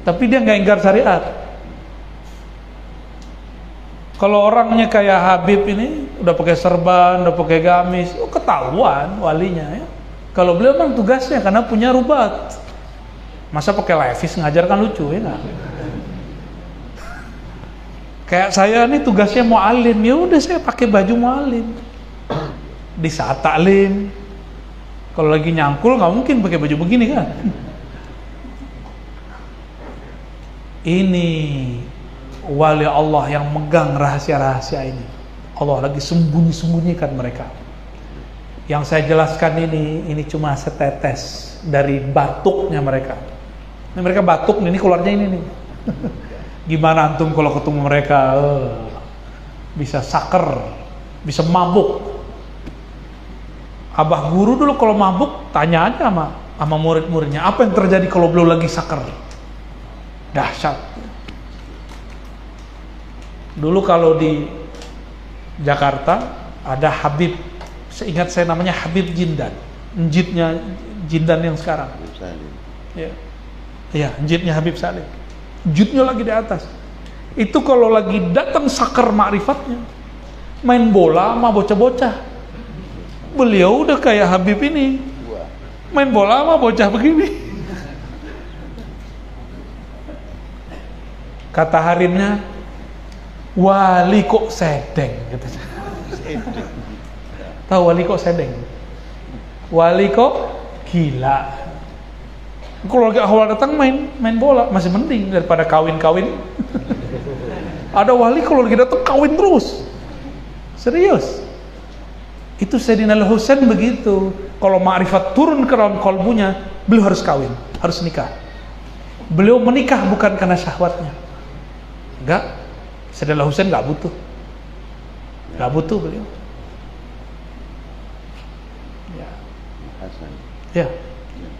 tapi dia gak ingkar syariat. Kalau orangnya kayak Habib ini, udah pakai serban, udah pakai gamis, ketahuan walinya ya. Kalau beliau memang tugasnya karena punya rubat. Masa pakai levis ngajar kan lucu ya nggak? Kayak saya nih tugasnya mu'alim, ya udah saya pakai baju mu'alim. Di saat taklim, kalau lagi nyangkul nggak mungkin pakai baju begini kan? Ini wali Allah yang megang rahasia-rahasia ini. Allah lagi sembunyi-sembunyikan mereka. Yang saya jelaskan ini cuma setetes dari batuknya mereka. Ini mereka batuk, ini keluarnya ini nih. Gimana antum kalau ketemu mereka? Bisa saker, bisa mabuk. Abah guru dulu kalau mabuk, tanya aja sama murid-muridnya, apa yang terjadi kalau beliau lagi saker? Dahsyat. Dulu kalau di Jakarta ada Habib, seingat saya namanya Habib Jindan, njitnya Jindan yang sekarang. Ya, ya, njitnya Habib Salim. Jutnya lagi di atas. Itu kalau lagi datang sakar ma'rifatnya, main bola sama bocah-bocah. Beliau udah kayak Habib ini, main bola sama bocah begini. Kata harimnya, wali kok sedeng gitu. Tahu wali kok sedeng? Wali kok gila. Kalau lagi awal datang main bola masih mending daripada kawin-kawin. Ada wali kalau lagi datang kawin terus. Serius. Itu Sayyidina Al-Husain begitu. Kalau ma'rifat turun ke dalam kalbunya, beliau harus kawin, harus nikah. Beliau menikah bukan karena syahwatnya. Enggak. Sayyidina Al-Husain enggak butuh. Enggak butuh beliau. Ya. Ya.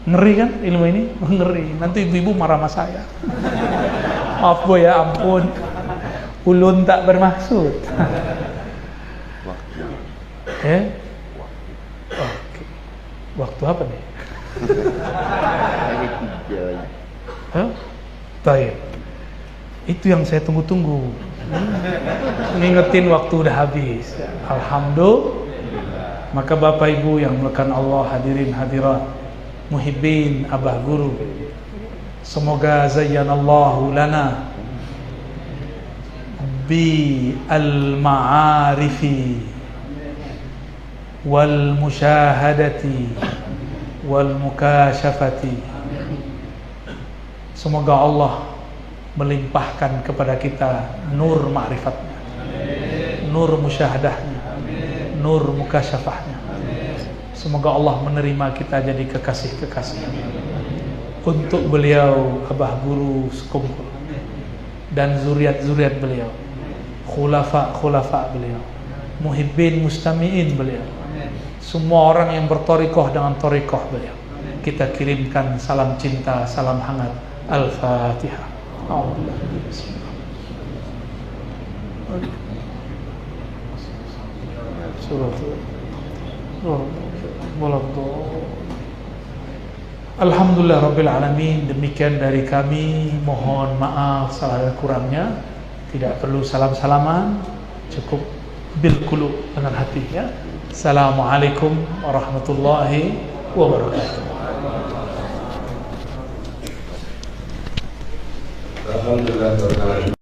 Ngeri kan ilmu ini? Ngeri. Nanti ibu-ibu marah sama saya. Maaf Bu ya, ampun. Ulun tak bermaksud. Oke. Waktu apa nih? Baik. Itu yang saya tunggu-tunggu. Ngingetin waktu udah habis. Alhamdulillah. Maka Bapak Ibu yang melakukan Allah, hadirin hadirat, muhibbin abah guru, semoga zayyanallahu lana bi al-ma'arifi wal musyahadati wal mukashafati. Semoga Allah melimpahkan kepada kita nur ma'rifatnya, nur musyahadahnya, nur mukasyafahnya. Semoga Allah menerima kita jadi kekasih-kekasih untuk beliau, abah guru sekumpul, dan zuriat-zuriat beliau, khulafa beliau, muhibbin mustami'in beliau, semua orang yang bertorikoh dengan torikoh beliau. Kita kirimkan salam cinta, salam hangat. Al-Fatihah. Alhamdulillah Rabbil Alamin. Demikian dari kami. Mohon maaf salah dan kurangnya. Tidak perlu salam-salaman, cukup bil qulub, dengan hati ya. Assalamualaikum warahmatullahi wabarakatuh. Alhamdulillah.